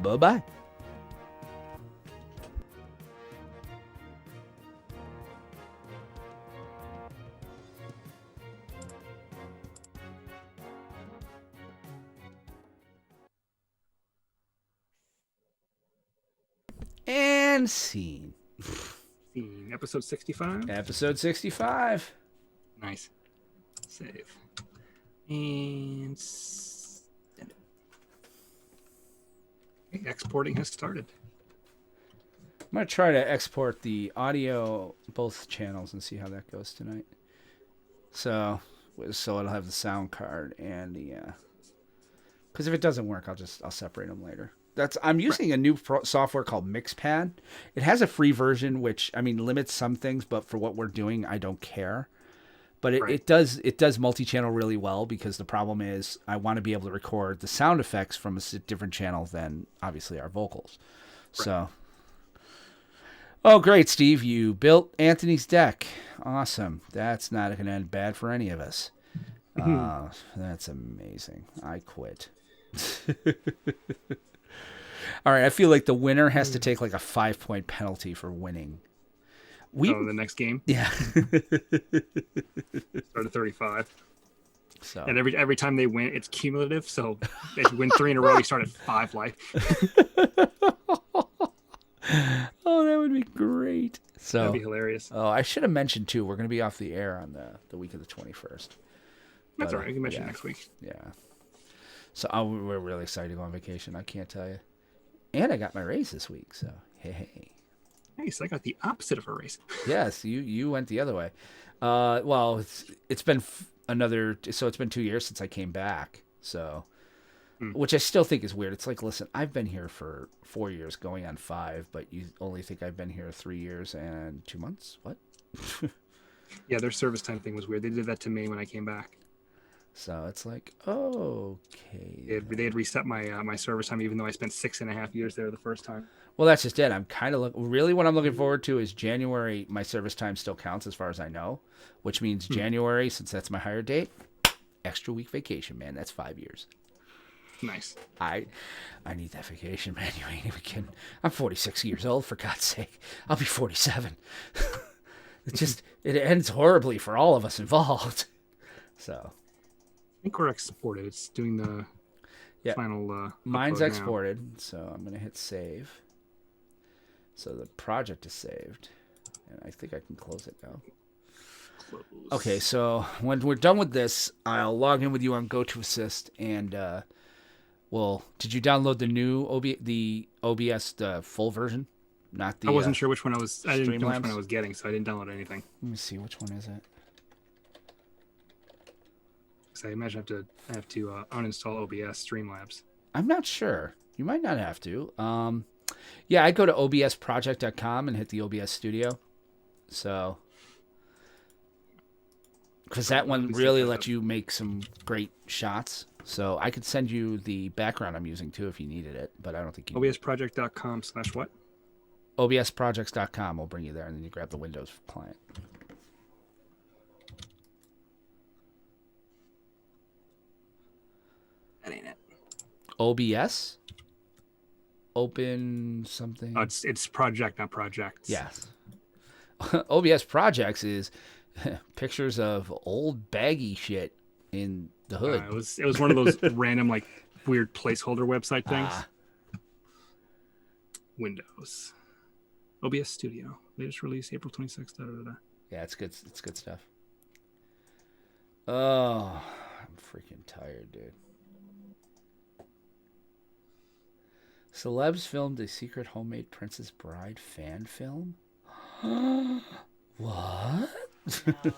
Bye-bye. And scene. Episode 65. Episode 65. Nice. Save. And send it. Okay, exporting has started. I'm going to try to export the audio, both channels, and see how that goes tonight. So it'll have the sound card and the... Because if it doesn't work, I'll separate them later. I'm using a new software called Mixpad. It has a free version, which, I mean, limits some things, but for what we're doing, I don't care. But it does multi-channel really well, because the problem is I want to be able to record the sound effects from a different channel than, obviously, our vocals. Right. So, oh, great, Steve. You built Anthony's deck. Awesome. That's not going to end bad for any of us. That's amazing. I quit. All right, I feel like the winner has to take like a 5-point penalty for winning. The next game? Yeah. Start at 35. So. And every time they win, it's cumulative. So if you win 3 in a row, you start at 5 life. Oh, that would be great. So that'd be hilarious. Oh, I should have mentioned too, we're going to be off the air on the week of the 21st. That's all right. We can mention next week. Yeah. So we're really excited to go on vacation. I can't tell you. And I got my raise this week, so hey. Nice. I got the opposite of a raise. Yes, you went the other way. Well, it's been another. So it's been 2 years since I came back. So, which I still think is weird. It's like, listen, I've been here for 4 years, going on 5, but you only think I've been here 3 years and 2 months. What? Yeah, their service time thing was weird. They did that to me when I came back. So it's like, okay. They had reset my service time, even though I spent 6.5 years there the first time. Well, that's just it. I'm kind of really what I'm looking forward to is January. My service time still counts as far as I know, which means January, since that's my hire date, extra week vacation, man. That's 5 years. Nice. I need that vacation, man. You ain't even kidding. I'm 46 years old, for God's sake. I'll be 47. It ends horribly for all of us involved. So. I think we're exported. It's doing the final. Mine's upload exported, so I'm gonna hit save. So the project is saved, and I think I can close it now. Close. Okay, so when we're done with this, I'll log in with you on GoToAssist, and did you download the new OBS, the full version? Not the. I wasn't sure which one I was. I didn't know which Streamlabs? one I was getting, so I didn't download anything. Let me see, which one is it? So I imagine I have to uninstall OBS Streamlabs. I'm not sure. You might not have to. Yeah, I go to obsproject.com and hit the OBS studio. So, because that one really lets you make some great shots. So I could send you the background I'm using too if you needed it, but I don't think you. obsproject.com/what? obsprojects.com will bring you there, and then you grab the Windows client. That ain't it. OBS? Open something? Oh, it's project, not projects. Yes. OBS projects is pictures of old baggy shit in the hood. It was one of those random like weird placeholder website things. Windows. OBS Studio. Latest release April 26th. Yeah, it's good. It's good stuff. Oh, I'm freaking tired, dude. Celebs filmed a secret homemade Princess Bride fan film? What? No.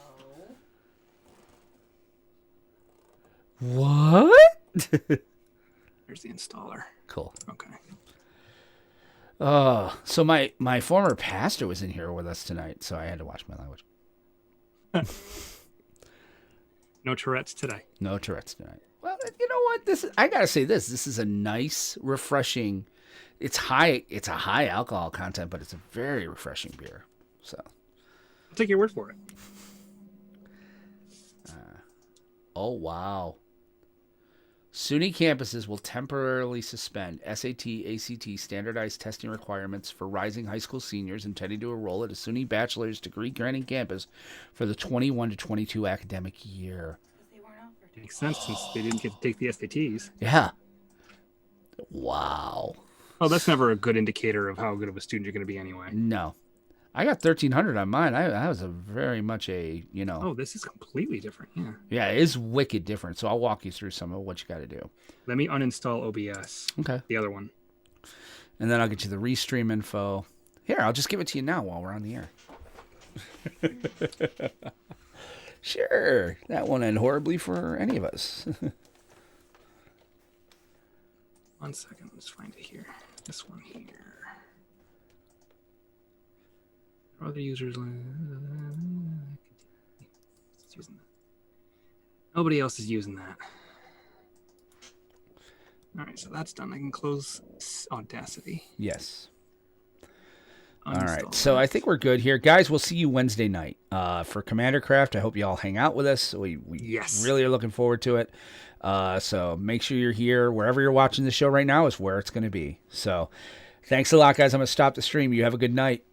What? There's the installer. Cool. Okay. So my former pastor was in here with us tonight, so I had to watch my language. No Tourette's today. No Tourette's tonight. Well, you know what? I gotta say this. This is a nice, refreshing. It's a high alcohol content, but it's a very refreshing beer. So I'll take your word for it. Oh, wow. SUNY campuses will temporarily suspend SAT, ACT standardized testing requirements for rising high school seniors intending to enroll at a SUNY bachelor's degree granting campus for the 21 to 22 academic year. They weren't offered. Makes sense since they didn't get to take the SATs. Yeah. Wow. Oh, that's never a good indicator of how good of a student you're going to be anyway. No. I got 1,300 on mine. I was very much a. Oh, this is completely different. Yeah. Yeah, it is wicked different. So I'll walk you through some of what you got to do. Let me uninstall OBS. Okay. The other one. And then I'll get you the restream info. Here, I'll just give it to you now while we're on the air. Sure. That won't end horribly for any of us. 1 second. Let's find it here. This one here. Other users. Using that. Nobody else is using that. All right, so that's done. I can close Audacity. Yes. All Uninstall right, so it. I think we're good here. Guys, we'll see you Wednesday night for Commander Craft. I hope you all hang out with us. We Yes. really are looking forward to it. So make sure you're here. Wherever you're watching the show right now is where it's going to be. So thanks a lot, guys. I'm going to stop the stream. You have a good night.